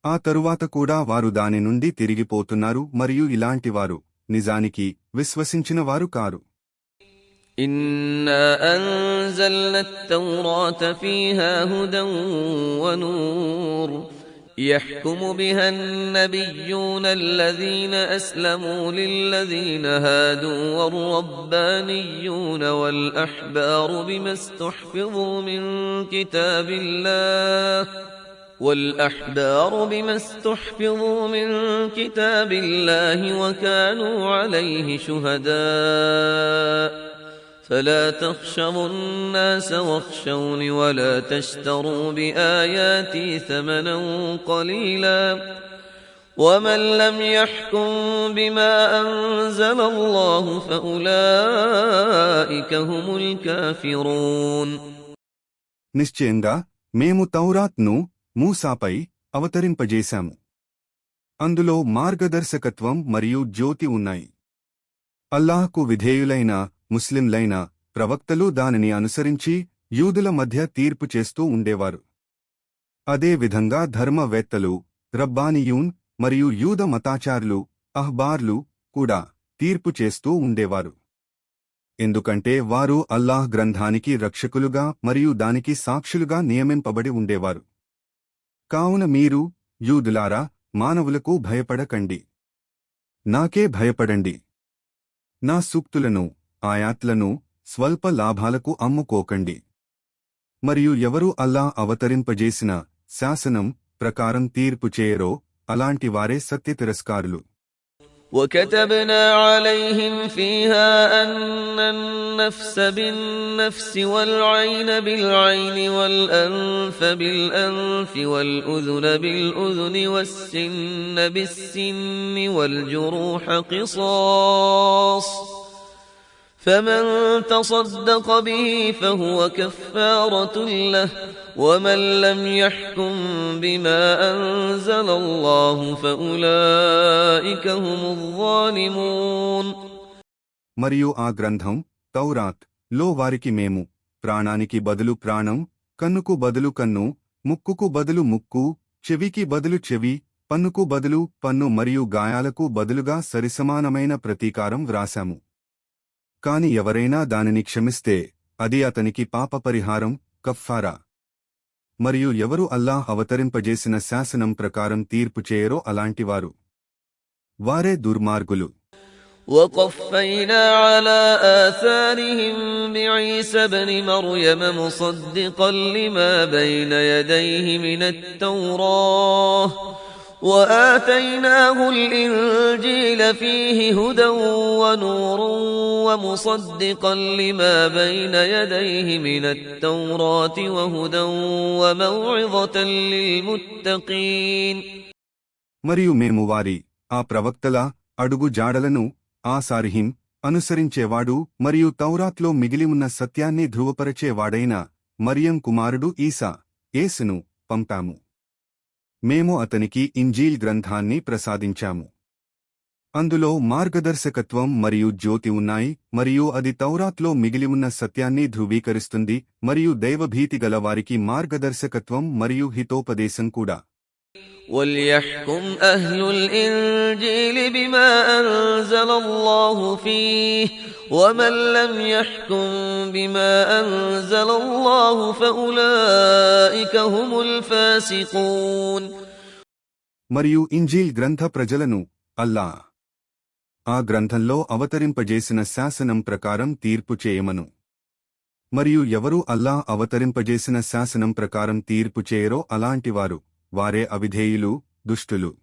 ఆ తరువాత కూడా వారు దాని నుండి తిరిగిపోతున్నారు మరియు ఇలాంటివారు నిజానికి విశ్వసించినవారు కారు. إنا أنزلنا التوراة فيها هدى ونور يحكم بها النبيون الذين أسلموا للذين هادوا والربانيون والأحبار بما استحفظوا من كتاب الله وكانوا عليه شهداء فلا تخشوا الناس واخشوني ولا تشتروا بآياتي ثمنا قليلا ومن لم يحكم بما أنزل الله فأولئك هم الكافرون. నిశ్చయంగా మేము తౌరాత్ను మూసాపై అవతరింపజేశాము. అందులో మార్గదర్శకత్వం మరియు జ్యోతి ఉన్నాయి. అల్లాహ్కు విధేయులైన ముస్లింలైన ప్రవక్తలు దానిని అనుసరించి యూదుల మధ్య తీర్పు చేస్తూ ఉండేవారు. అదే విధంగా ధర్మవేత్తలు, రబ్బానీయూన్ మరియు యూద మతాచారులు, అహ్బార్లు కూడా తీర్పు చేస్తూ ఉండేవారు. ఎందుకంటే వారు అల్లాహ్ గ్రంథానికి రక్షకులుగా మరియు దానికి సాక్షులుగా నియమింపబడి ఉండేవారు. కావున మీరు యూదులారా మానవులకు భయపడకండి, నాకే భయపడండి. నా సూక్తులను, ఆయాత్లను స్వల్ప లాభాలకు అమ్ముకోకండి. మరియు ఎవరు అల్లాహ్ అవతరింపజేసిన శాసనం ప్రకారం తీర్పు చేయరో అలాంటి వారే సత్యతిరస్కారులు. وكتبنا عليهم فيها أن النفس بالنفس والعين بالعين والأنف بالأنف والأذن بالأذن والسن بالسن والجروح قصاص فمن تصدق به فهو كفارة له ومن لم يحكم بما أنزل الله فأولئك هم الظالمون. మరియు ఆ గ్రంథం తౌరాత్ లో వారికి మేము ప్రాణానికి బదులు ప్రాణం, కన్నుకు బదులు కన్ను, ముక్కుకు బదులు ముక్కు, చెవికి బదులు చెవి, పన్నుకు బదులు పన్ను మరియు గాయాలకు బదులుగా సరిసమానమైన ప్రతీకారం వ్రాశాము. కాని ఎవరైనా దానిని క్షమిస్తే అది అతనికి పాప పరిహారం, కఫ్ఫారా. మరియు ఎవరు అల్లాహ్ అవతరింపజేసిన శాసనం ప్రకారం తీర్పు చేయరో అలాంటివారు వారే దుర్మార్గులు. وقفينا على آثارهم بعيسى ابن مريم مصدقا لما بين يديه من التوراة وآتيناه الإنجيل فيه هدى ونور ومصدقا لما بين يديه من التوراة وهدى وموعظة للمتقين. మరియు మేము వారి ఆ ప్రవక్తల అడుగు జాడలను ఆసారిహిం అనుసరించేవాడు మరియు తౌరాత్లో మిగిలి ఉన్న సత్యాన్ని ధృవపరచేవాడైన మరియం కుమారుడు ఈసా యేసును పంపాము. మేము అతనికి ఇంజీల్ గ్రంథాన్ని ప్రసాదించాము. అందులో మార్గదర్శకత్వం మరియు జ్యోతి ఉన్నాయి మరియు అది తౌరాత్లో మిగిలి ఉన్న సత్యాన్ని ధృవీకరిస్తుంది మరియు దైవభీతి గల వారికి మార్గదర్శకత్వం మరియు హితోపదేశం కూడా. وَلْيَحْكُمْ أَهْلُ الْإِنْجِيلِ بِمَا أَنزَلَ اللَّهُ فِيهِ وَمَنْ لَمْ يَحْكُمْ بِمَا أَنزَلَ اللَّهُ فَأُولَئِكَ هُمُ الْفَاسِقُونَ. మరియు ఇంజీల్ గ్రంథ ప్రజలను అల్లాహ్ ఆ గ్రంథంలో అవతరింపజేసిన శాసనం ప్రకారం తీర్పు చేయమను. మరియు ఎవరు అల్లాహ్ అవతరింపజేసిన శాసనం ప్రకారం తీర్పు చేయరో అలాంటివారు వారే అవిధేయులు, దుష్టులు.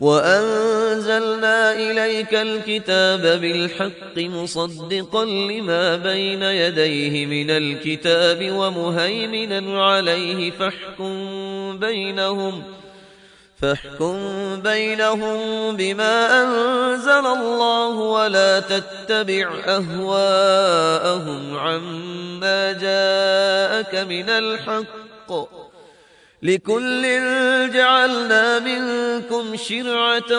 وَأَنزَلْنَا إِلَيْكَ الْكِتَابَ بِالْحَقِّ مُصَدِّقًا لِمَا بَيْنَ يَدَيْهِ مِنَ الْكِتَابِ وَمُهَيْمِنًا عَلَيْهِ فاحكم بينهم بما أنزل الله ولا تتبع أهواءهم عما جاءك من الحق لكل جعلنا منكم شرعة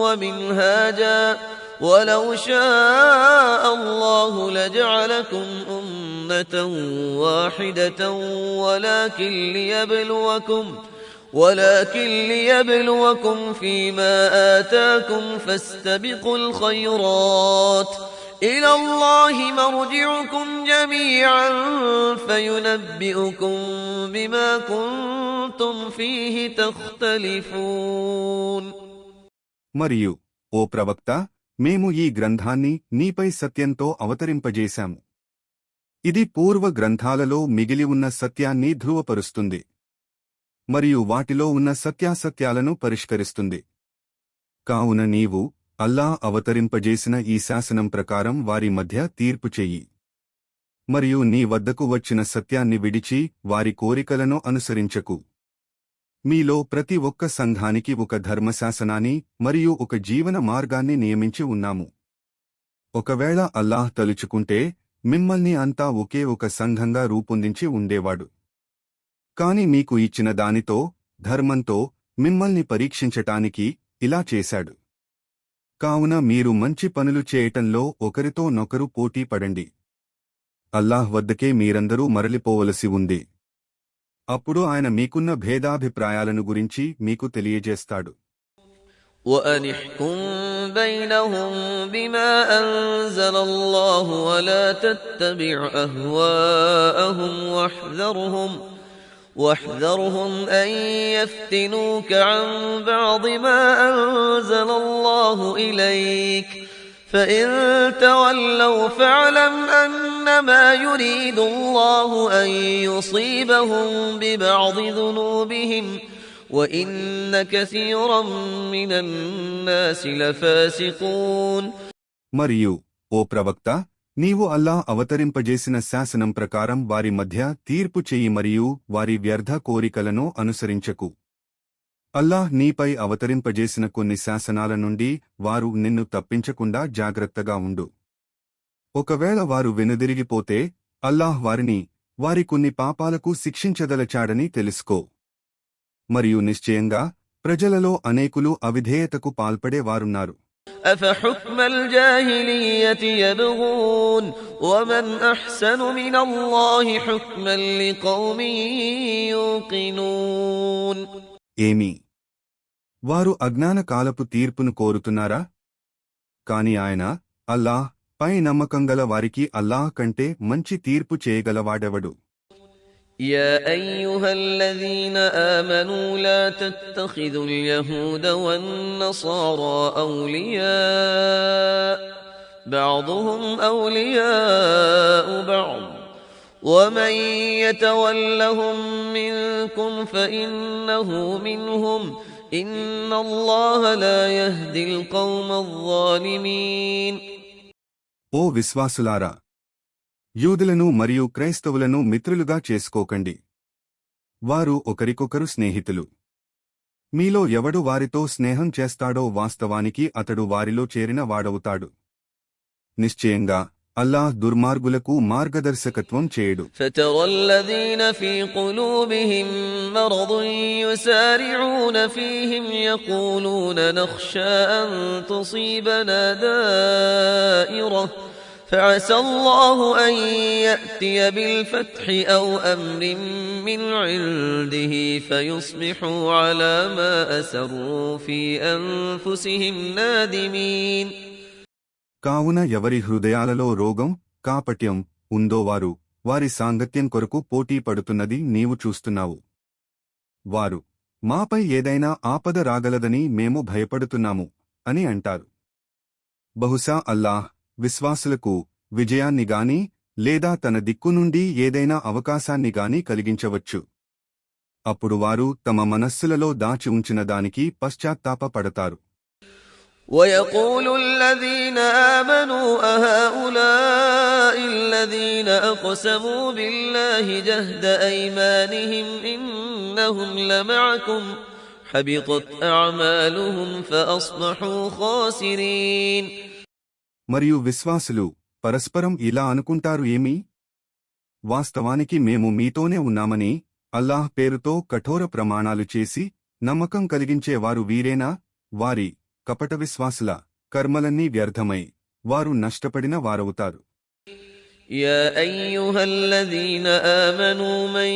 ومنهاجا ولو شاء الله لجعلكم أمة واحدة ولكن ليبلوكم فيما آتاكم فاستبقوا الخيرات إلى الله مرجعكم جميعا فينبئكم بما كنتم فيه تختلفون. మరియు ఓ ప్రవక్త, మేము ఈ గ్రంథాన్ని నీపై సత్యంతో అవతరింపజేశాము. ఇది పూర్వ గ్రంథాలలో మిగిలి ఉన్న సత్యాన్ని ధృవపరుస్తుంది మరియు వాటిలో ఉన్న సత్యాసత్యాలను పరిష్కరిస్తుంది. కావున నీవు అల్లాహ్ అవతరింపజేసిన ఈ శాసనం ప్రకారం వారి మధ్య తీర్పు చెయ్యి. మరియు నీ వద్దకు వచ్చిన సత్యాన్ని విడిచి వారి కోరికలను అనుసరించకు. మీలో ప్రతి ఒక్క సంఘానికి ఒక ధర్మశాసనాన్ని మరియు ఒక జీవన మార్గాన్ని నియమించి ఉన్నాము. ఒకవేళ అల్లాహ్ తలుచుకుంటే మిమ్మల్ని అంతా ఒకే ఒక సంఘంగా రూపొందించి ఉండేవాడు. కాని మీకు ఇచ్చిన దానితో, ధర్మంతో మిమ్మల్ని పరీక్షించటానికి ఇలా చేశాడు. కావున మీరు మంచి పనులు చేయటంలో ఒకరితో నొకరు పోటీ పడండి. అల్లాహ్ వద్దకే మీరందరూ మరలిపోవలసి ఉంది. అప్పుడు ఆయన మీకున్న భేదాభిప్రాయాలను గురించి మీకు తెలియజేస్తాడు. وَأَنِ احْكُمْ بَيْنَهُم بِمَا أَنزَلَ اللَّهُ وَلَا تَتَّبِعْ أَهْوَاءَهُمْ واحذرهم أن يفتنوك عن بعض ما أنزل الله إليك فإن تولوا فاعلم أنما يريد الله أن يصيبهم ببعض ذنوبهم وإن كثيرا من الناس لفاسقون. మరియు ఓ ప్రవక్త, నీవు అల్లాహ్ అవతరింపజేసిన శాసనం ప్రకారం వారి మధ్య తీర్పు చెయ్యి మరియు వారి వ్యర్థ కోరికలను అనుసరించకు. అల్లాహ్ నీపై అవతరింపజేసిన కొన్ని శాసనాల నుండి వారు నిన్ను తప్పించకుండా జాగ్రత్తగా ఉండు. ఒకవేళ వారు వెనుదిరిగిపోతే అల్లాహ్ వారిని వారి కొన్ని పాపాలకు శిక్షించదలచాడని తెలుసుకో. మరియు నిశ్చయంగా ప్రజలలో అనేకులు అవిధేయతకు పాల్పడేవారున్నారు. أفحكم الجاهلية يبغون ومن أحسن من الله حكما لقوم يوقنون. ఏమి వారు అజ్ఞాన కాలపు తీర్పును కోరుతున్నారా? కాని ఆయన అల్లాహ్ పై నమ్మకంగల వారికి అల్లాహ్ కంటే మంచి తీర్పు చేయగలవాడెవడు? يا أيها الذين آمنوا لا تتخذوا اليهود والنصارى أولياء بعضهم أولياء بعض ومن يتولهم منكم فإنه منهم إن الله لا يهدي القوم الظالمين. ఓ విశ్వాసులారా, యూదులను మరియు క్రైస్తవులను మిత్రులుగా చేసుకోకండి. వారు ఒకరికొకరు స్నేహితులు. మీలో ఎవడు వారితో స్నేహం చేస్తాడో వాస్తవానికి అతడు వారిలో చేరిన వాడవుతాడు. నిశ్చయంగా అల్లాహ్ దుర్మార్గులకు మార్గదర్శకత్వం చేయడు. فترى الذين في قلوبهم مرض يسارعون فيهم يقولون نخشى أن تصيبنا دائرة فعسى الله أن يأتي بالفتح أو أمر من عنده فيصبحوا على ما أسروا في أنفسهم نادمين. కావున ఎవరి హృదయాలలో రోగం, కాపట్యం ఉందో వారి సాంగత్యం కొరకు పోటీ పడుతున్నది నీవు చూస్తున్నావు. వారు మాపై ఏదైనా ఆపద రాగలదని మేము భయపడుతున్నాము అని అంటారు. బహుశా అల్లాహ్ విశ్వాసులకు విజయాన్నిగాని లేదా తన దిక్కు నుండి ఏదైనా అవకాశాన్నిగాని కలిగించవచ్చు. అప్పుడు వారు తమ మనస్సులలో దాచి ఉంచిన దానికి పశ్చాత్తాపపడతారు. ويقول الذين آمنوا أهؤلاء الذين أقسموا بالله جهد أيمانهم إنهم لمعكم حبطت أعمالهم فأصبحوا خاسرين. మరియు విశ్వాసులు పరస్పరం ఇలా అనుకుంటారు, ఏమి? వాస్తవానికి మేము మీతోనే ఉన్నామని అల్లాహ్ పేరుతో కఠోర ప్రమాణాలు చేసి నమ్మకం కలిగించేవారు వీరేనా? వారి కపట విశ్వాసుల కర్మలన్నీ వ్యర్థమై వారు నష్టపడిన వారవుతారు. يا أيها الذين آمنوا من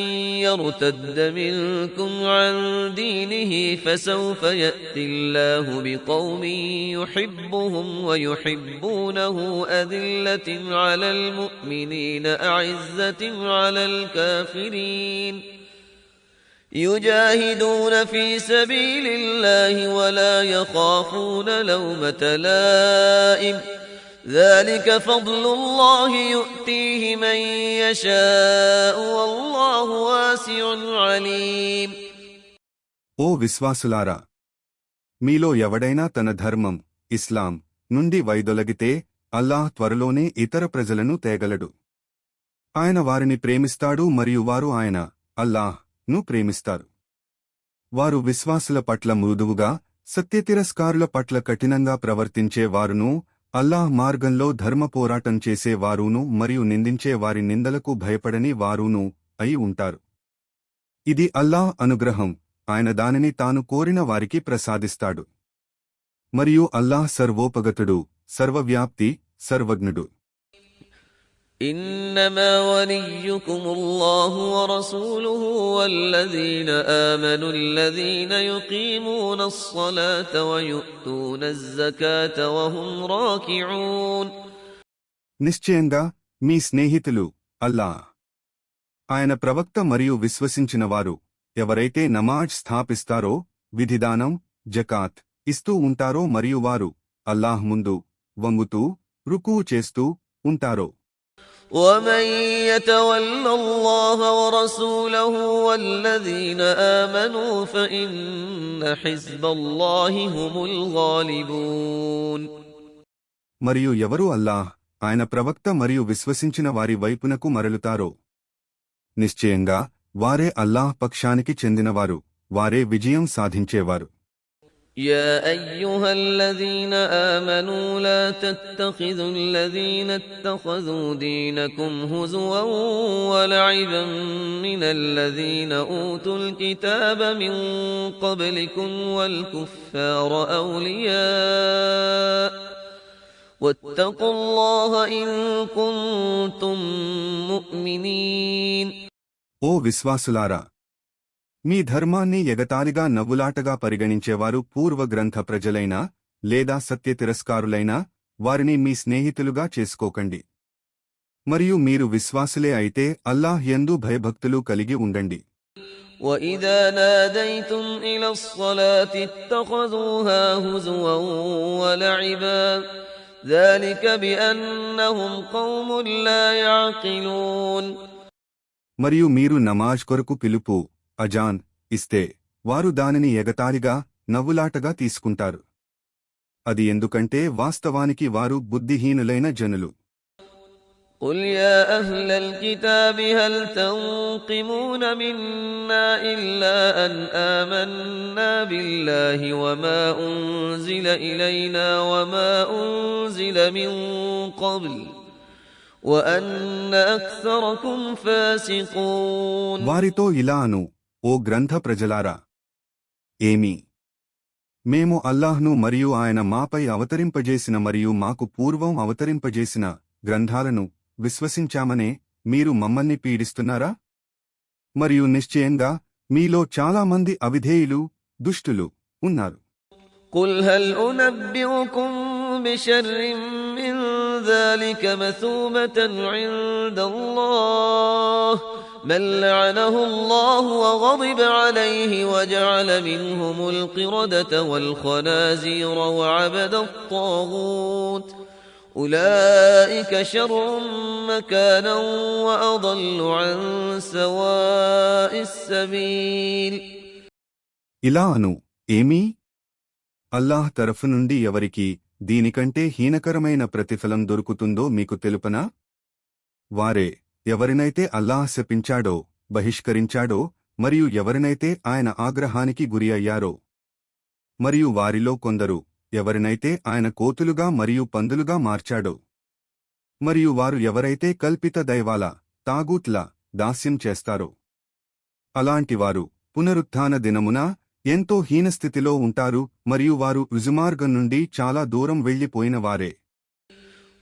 يرتد منكم عن دينه فسوف يأتي الله بقوم يحبهم ويحبونه أذلة على المؤمنين أعزة على الكافرين يجاهدون في سبيل الله ولا يخافون لومة لائم ذلك فضل الله يؤتيه من يشاء والله واسع عليم. ఓ విశ్వాసులారా, మీలో ఎవడైనా తన ధర్మం ఇస్లాం నుండి వైదొలగితే అల్లాహ్ త్వరలోనే ఇతర ప్రజలను తేగలడు. ఆయన వారిని ప్రేమిస్తాడు మరియు వారు ఆయన అల్లాహ్ ను ప్రేమిస్తారు. వారు విశ్వాసుల పట్ల మృదువుగా, సత్యతిరస్కారుల పట్ల కఠినంగా ప్రవర్తించే వారును, అల్లాహ్ మార్గంలో ధర్మ పోరాటం చేసే వారును మరియు నిందించే వారి నిందలకు భయపడని వారును అయి ఉంటారు. ఇది అల్లాహ్ అనుగ్రహం, ఆయన దానిని తాను కోరిన వారికి ప్రసాదిస్తాడు. మరియు అల్లాహ్ సర్వోపగతుడు, సర్వవ్యాప్తి, సర్వజ్ఞుడు. إنما وليكم الله ورسوله والذين آمنوا الذين يقيمون الصلاة ويؤتون الزكاة وهم راكعون. నిశ్చయంగా మీ స్నేహితులు అల్లాహ్, ఆయన ప్రవక్త మరియు విశ్వసించిన వారు ఎవరైతే నమాజ్ స్థాపిస్తారో, విధిదానం, జకాత్ ఇస్తూ ఉంటారో మరియు వారు అల్లాహ్ ముందు వంగుతూ రుకూ చేస్తూ ఉంటారో. ومن يتول الله ورسوله والذين آمنوا فإن حزب الله هم الغالبون. మరియు ఎవరు అల్లాహ్ ఆయన ప్రవక్త మరియు విశ్వసించిన వారి వైపునకు మరలుతారో నిశ్చయంగా వారే అల్లాహ్ పక్షానికి చెందినవారు, వారే విజయం సాధించేవారు. يا أيها الذين آمنوا لا تتخذوا الذين اتخذوا دينكم هزوا ولعبا من الذين أوتوا الكتاب من قبلكم والكفار أولياء واتقوا الله إن كنتم مؤمنين. ఓ విశ్వాసులారా, మీ ధర్మాన్ని ఎగతాళిగా నవ్వులాటగా పరిగణించేవారు పూర్వగ్రంథ ప్రజలైనా లేదా సత్యతిరస్కారులైనా వారిని మీ స్నేహితులుగా చేసుకోకండి. మరియు మీరు విశ్వాసులే అయితే అల్లాహ్ యందు భయభక్తులు కలిగి ఉండండి. وَإِذَا نَادَيْتُمْ إِلَى الصَّلَاةِ اتَّخَذُوهَا هُزُوًا وَلَعِبًا ذَلِكَ بِأَنَّهُمْ قَوْمٌ لَا يَعْقِلُونَ. మరియు మీరు నమాజ్ కొరకు పిలుపు అజాన్ ఇస్తే వారు దానిని ఎగతాళిగా నవ్వులాటగా తీసుకుంటారు. అది ఎందుకంటే వాస్తవానికి వారు బుద్ధిహీనులైన జనులు. قُلْ يَا أَهْلَ الْكِتَابِ هَلْ تَنقِمُونَ مِنَّا إِلَّا أَنْ آمَنَّا بِاللَّهِ وَمَا أُنْزِلَ إِلَيْنَا وَمَا أُنْزِلَ مِنْ قَبْلُ وَأَنَّ أَكْثَرَكُمْ فَاسِقُونَ. వారితో ఇలా అను, ఓ గ్రంథ ప్రజలారా, ఏమి మేము అల్లాహ్ను మరియు ఆయన మాపై అవతరింపజేసిన మరియు మాకు పూర్వం అవతరింపజేసిన గ్రంథాలను విశ్వసించామనే మీరు మమ్మల్ని పీడిస్తున్నారా? మరియు నిశ్చయంగా మీలో చాలామంది అవిధేయులు దుష్టులు ఉన్నారు. قُلْ هَلْ أُنَبِّئُكُمْ بِشَرٍّ مِّن ذَلِكَ مَثُوبَةً عِندَ اللَّهِ مَن لَّعَنَهُ اللَّهُ وَغَضِبَ عَلَيْهِ وَجَعَلَ مِنْهُمُ الْقِرَدَةَ وَالْخَنَازِيرَ وَعَبَدَ الطَّاغُوتَ أُولَئِكَ شَرٌّ مَّكَانًا وَأَضَلُّ عَن سَوَاءِ السَّبِيلِ. ఇలా అను, ఏమీ అల్లాహ్ తరఫు నుండి ఎవరికి దీనికంటే హీనకరమైన ప్రతిఫలం దొరుకుతుందో మీకు తెలుపనా? వారే ఎవరినైతే అల్లాహ్ శపించాడో బహిష్కరించాడో మరియు ఎవరినైతే ఆయన ఆగ్రహానికి గురి అయ్యారో మరియు వారిలో కొందరు ఎవరినైతే ఆయన కోతులుగా మరియు పందులుగా మార్చాడో మరియు వారు ఎవరైతే కల్పిత దైవాల తాగూట్ల దాస్యం చేస్తారో అలాంటివారు పునరుత్థాన దినమున ఎంతో హీనస్థితిలో ఉంటారు మరియు వారు రుజుమార్గం నుండి చాలా దూరం వెళ్లిపోయిన వారే.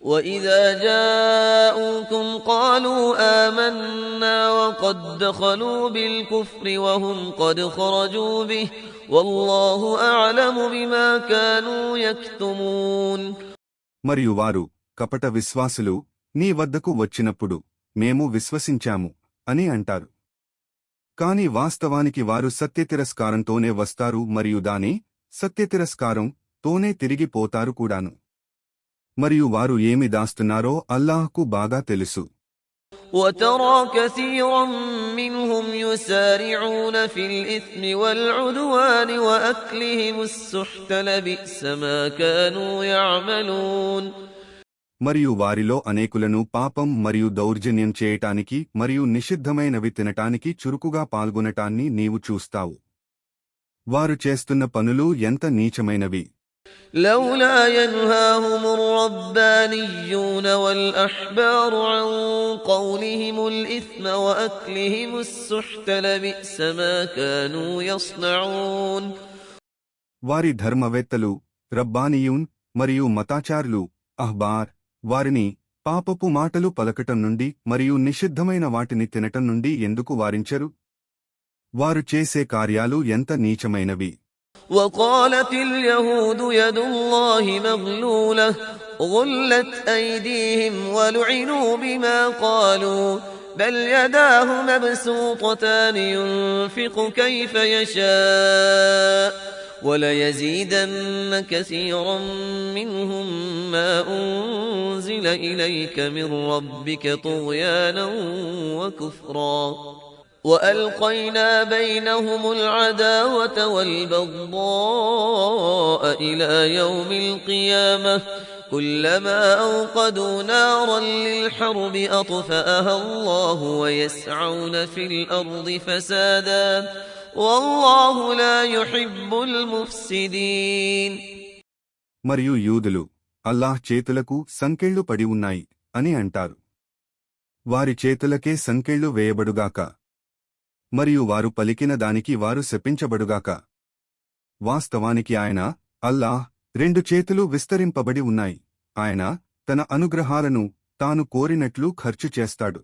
وَإِذَا جَاءُوكُمْ قَالُوا آمَنَّا وَقَدْ دَخَلُوا بِالْكُفْرِ وَهُمْ قَدْ خَرَجُوا بِهِ وَاللَّهُ أَعْلَمُ بِمَا كَانُوا يَكْتُمُونَ. మరియు వారు కపట విశ్వాసులు నీ వద్దకు వచ్చినప్పుడు మేము విశ్వసించాము అని అంటారు. కాని వాస్తవానికి వారు సత్యతిరస్కారంతోనే వస్తారు మరియు దాని సత్యతిరస్కారం తోనే తిరిగిపోతారు కూడాను. మరియు వారు ఏమి దాస్తున్నారో అల్లాహ్కు బాగా తెలుసు. وَتَرَى كَثِيرًا مِّنْهُمْ يُسَارِعُونَ فِي الْإِثْمِ وَالْعُدْوَانِ وَأَكْلِهِمُ السُّحْتَ لَبِئْسَ مَا كَانُوا يَعْمَلُونَ. మరియు వారిలో అనేకులను పాపం మరియు దౌర్జన్యం చేయటానికి మరియు నిషిద్ధమైనవి తినటానికి చురుకుగా పాల్గొనటాన్ని నీవు చూస్తావు. వారు చేస్తున్న పనులు ఎంత నీచమైనవి. لولا ينهاهم الربانيون والأحبار عن قولهم الإثم وأكلهم السحت لبئس ما كانوا يصنعون. వారి ధర్మవేత్తలు రబ్బానీయున్ మరియు మతాచారులు అహ్బార్ వారిని పాపపు మాటలు పలకటం నుండి మరియు నిషిద్ధమైన వాటిని తినటం నుండి ఎందుకు వారించరు? వారు చేసే కార్యాలు ఎంత నీచమైనవి. وقالت اليهود يد الله مغلولة غلت أيديهم ولعنوا بما قالوا بل يداه مبسوطتان ينفق كيف يشاء وليزيدن كثيرا منهم ما أنزل أنزل إليك من ربك طغيانا وكفرا وألقينا بينهم العداوة والبغضاء إلى يوم القيامة كلما أوقدوا نارا للحرب أطفأها الله ويسعون في الأرض فسادا والله لا يحب المفسدين. మరియు యూదులు అల్లాహ్ చేతులకు సంకెళ్ళు పడి ఉన్నాయి అని అంటారు. వారి చేతులకే సంకెళ్ళు వేయబడుగాక, మరియు వారు పలికిన దానికి వారు శపించబడుగాక. వాస్తవానికి ఆయన అల్లాహ్ 2 చేతులు విస్తరింపబడి ఉన్నాయి. ఆయన తన అనుగ్రహాలను తాను కోరినట్లు ఖర్చు చేస్తాడు.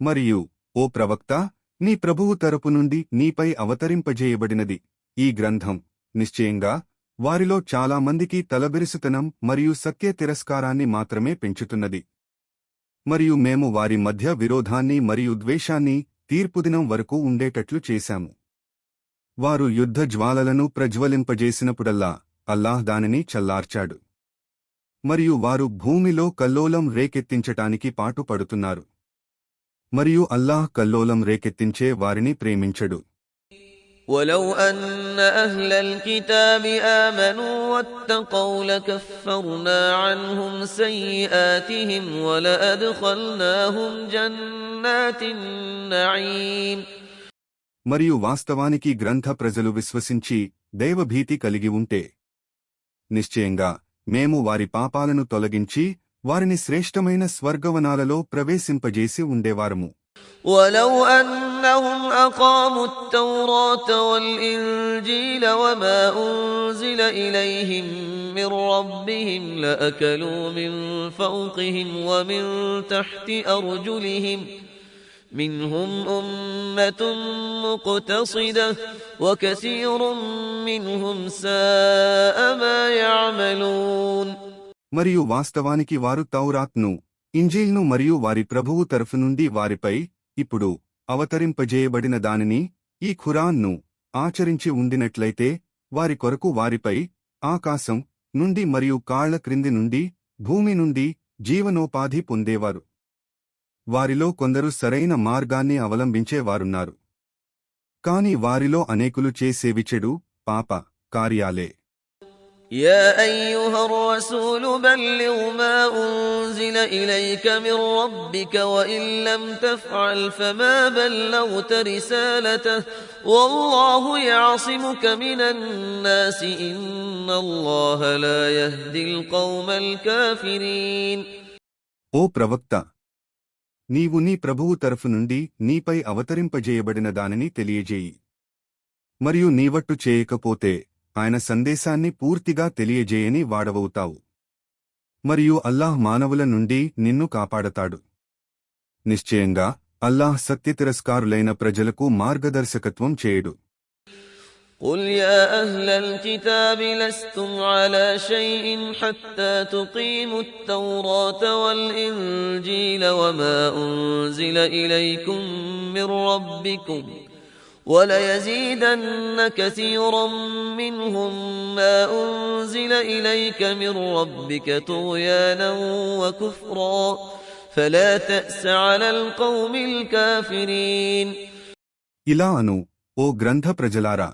మరియు ఓ ప్రవక్త, నీ ప్రభువు తరపు నుండి నీపై అవతరింపజేయబడినది ఈ గ్రంథం నిశ్చయంగా వారిలో చాలా మందికి తలబిరుసుతనం మరియు సత్య తిరస్కారాన్ని మాత్రమే పెంచుతున్నది. మరియు మేము వారి మధ్య విరోధాన్ని మరియు ద్వేషాన్ని తీర్పుదినం వరకు ఉండేటట్లు చేశాము. వారు యుద్ధ జ్వాలలను ప్రజ్వలింపజేసినప్పుడల్లా అల్లాహ్ దానిని చల్లార్చాడు. మరియు వారు భూమిలో కల్లోలం రేకెత్తించటానికి పాటుపడుతున్నారు. మరియు అల్లాహ్ కల్లోలం రేకెత్తించే వారిని ప్రేమించడు. ولو أن أهل الكتاب آمنوا واتقوا لكفرنا عنهم سيئاتهم ولأدخلناهم جنات النعيم. మరియు వాస్తవానికి గ్రంథ ప్రజలు విశ్వసించి దైవభీతి కలిగి ఉంటే నిశ్చయంగా మేము వారి పాపాలను తొలగించి వారిని శ్రేష్టమైన స్వర్గవనాలలో ప్రవేశింపజేసి ఉండేవారము. ولو أنهم أقاموا التوراة والإنجيل وما أنزل إليهم من ربهم لأكلوا من فوقهم ومن تحت أرجلهم منهم أمة مقتصدة وكثير منهم ساء ما يعملون. మరియు వాస్తవానికి వారు తౌరాత్ను, ఇంజీల్ను మరియు వారి ప్రభువు తరఫు నుండి వారిపై ఇప్పుడు అవతరింపజేయబడిన దానిని, ఈ ఖురాన్ను ఆచరించి ఉండినట్లయితే వారి కొరకు వారిపై ఆకాశం నుండి మరియు కాళ్ల క్రింది నుండి భూమి నుండి జీవనోపాధి పొందేవారు. వారిలో కొందరు సరైన మార్గాన్ని అవలంబించేవారున్నారు. కాని వారిలో అనేకులు చేసేవి చెడు పాప కార్యాలే. يا أيها الرسول بلغ ما أنزل إليك من ربك وإن لم تفعل فما بلغت رسالته والله يعصمك من الناس إن الله لا يهدي القوم الكافرين. ఓ ప్రవక్త, నీవు నీ ప్రభువు తరఫు నుండి నీపై అవతరింపజేయబడిన దానిని తెలియజేయి. మరియు నీవట్టు చేయకపోతే ఆయన సందేశాన్ని పూర్తిగా తెలియజేయని వాడవవుతావు. మరియు అల్లాహ్ మానవుల నుండి నిన్ను కాపాడతాడు. నిశ్చయంగా అల్లాహ్ సత్యతిరస్కారులైన ప్రజలకు మార్గదర్శకత్వం చేయడు. قل يا أهل الكتاب لستم على شيء حتى تقيموا التوراة والإنجيل وما أنزل إليكم من ربكم وليزيدن كثيرا منهم ما أنزل إليك من ربك طغيانا وكفرا فلا تأس على القوم الكافرين. ఇలా అను, ఓ గ్రంథ ప్రజలారా,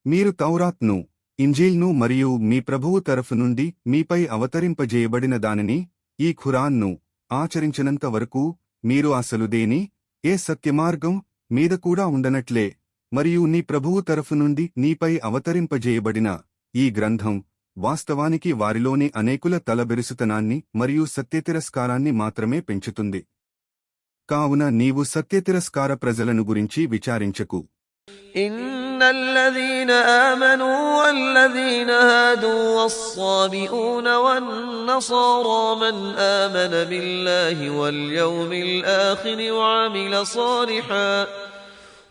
మీరు తౌరాత్ను, ఇంజీల్ను మరియు మీ ప్రభువు తరఫు నుండి మీపై అవతరింపజేయబడిన దానిని, ఈ ఖురాన్ను ఆచరించినంత వరకు మీరు అసలు దేని ఏ సత్యమార్గం మీద కూడా ఉండనట్లే. మరియు నీ ప్రభువు తరఫు నుండి నీపై అవతరింపజేయబడిన ఈ గ్రంథం వాస్తవానికి వారిలోని అనేకుల తలబెరుసుతనాన్ని మరియు సత్యతిరస్కారాన్ని మాత్రమే పెంచుతుంది. కావున నీవు సత్యతిరస్కార ప్రజలను గురించి విచారించకు. إن الذين آمنوا والذين هادوا والصابئون والنصارى من آمن بالله واليوم الآخر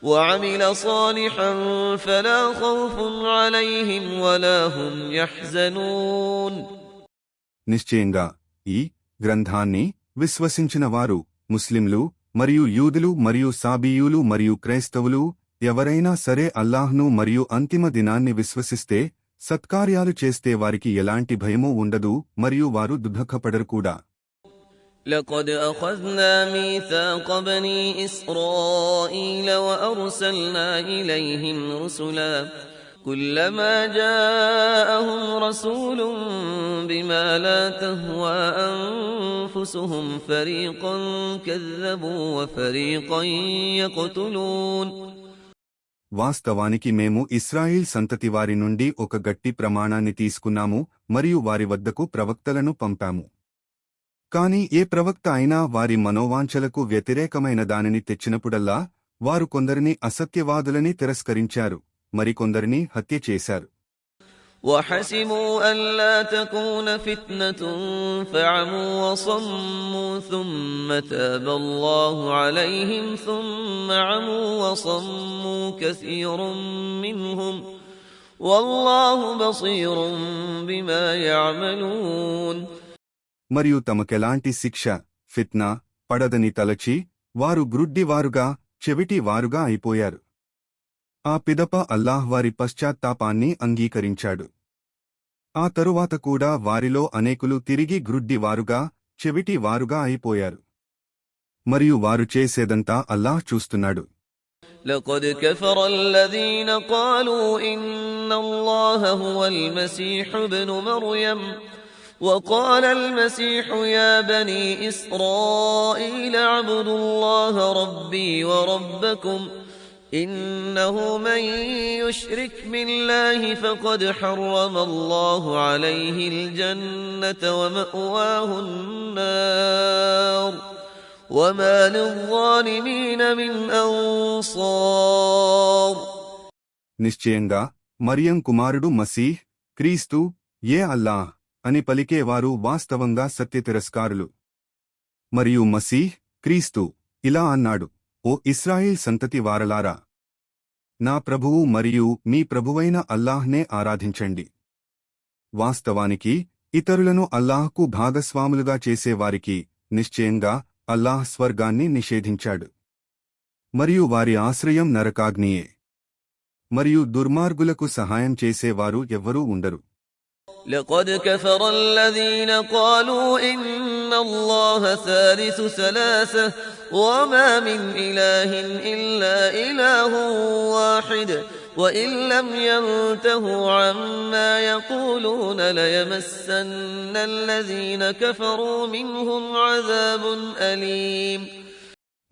وعمل صالحا فلا خوف عليهم ولا هم يحزنون. నిశ్చయంగా ఈ గ్రంథాన్ని విశ్వసించిన వారు ముస్లింలు మరియు యూదులు మరియు సాబీయులు మరియు క్రైస్తవులు ఎవరైనా సరే అల్లాహ్ను మరియు అంతిమ దినాన్ని విశ్వసిస్తే సత్కార్యాలు చేస్తే వారికి ఎలాంటి భయమూ ఉండదు మరియు వారు దుఃఖపడరు కూడా. لقد أخذنا ميثاق بني إسرائيل وأرسلنا إليهم رسلا كلما جاءهم رسول بما لا تهوى أنفسهم فريقا كذبوا وفريقا يقتلون. వాస్తవానికి మేము ఇశ్రాయేల్ సంతతి వారి నుండి ఒక గట్టి ప్రమాణాన్ని తీసుకున్నాము మరియు వారి వద్దకు ప్రవక్తలను పంపాము. కాని ఏ ప్రవక్త అయినా వారి మనోవాంఛలకు వ్యతిరేకమైన దానిని తెచ్చినప్పుడల్లా వారు కొందరిని అసత్యవాదులని తిరస్కరించారు, మరికొందరిని హత్య చేశారు. وحسبوا ألا تكون فتنة فعموا وصموا ثم تاب الله عليهم ثم عموا وصموا كثير منهم والله بصير بما يعملون. మరియు తమకెలాంటి శిక్ష ఫిత్నా పడదని తలచి వారు గ్రుడ్డివారుగా చెవిటివారుగా అయిపోయారు. ఆ పిదప అల్లాహ్ వారి పశ్చాత్తాపాన్ని అంగీకరించాడు. ఆ తరువాత కూడా వారిలో అనేకులు తిరిగి గ్రుడ్డివారుగా చెవిటివారుగా అయిపోయారు. మరియు వారు చేసేదంతా అల్లాహ్ చూస్తున్నాడు. لقد كفر الذين قالوا إن الله هو المسيح ابن مريم وقال المسيح يا بني إسرائيل اعبدوا الله ربي وربكم إنه من يشرك بالله فقد حرم الله عليه الجنة ومأواه النار وما للظالمين من أنصار. నిశ్చయంగా మరియం కుమారుడు మసీహ్ క్రీస్తు ఏ అల్లాహ్ అని పలికేవారు వాస్తవంగా సత్యతిరస్కారులు. మరియు మసీహ్ క్రీస్తు ఇలా అన్నాడు, ఓ ఇశ్రాయేల్ సంతతి వారలారా, నా ప్రభువు మరియు మీ ప్రభువైన అల్లాహ్నే ఆరాధించండి. వాస్తవానికి ఇతరులను అల్లాహ్కు భాగస్వాములుగా చేసేవారికి నిశ్చయంగా అల్లాహ్ స్వర్గాన్ని నిషేధించాడు మరియు వారి ఆశ్రయం నరకాగ్నియే. మరియు దుర్మార్గులకు సహాయం చేసేవారు ఎవ్వరూ ఉండరు. لقد كفر الذين قالوا إن الله ثالث ثلاثة وما من إله إلا إله واحد وإن لم ينتهوا عما يقولون ليمسن الذين كفروا منهم عذاب أليم.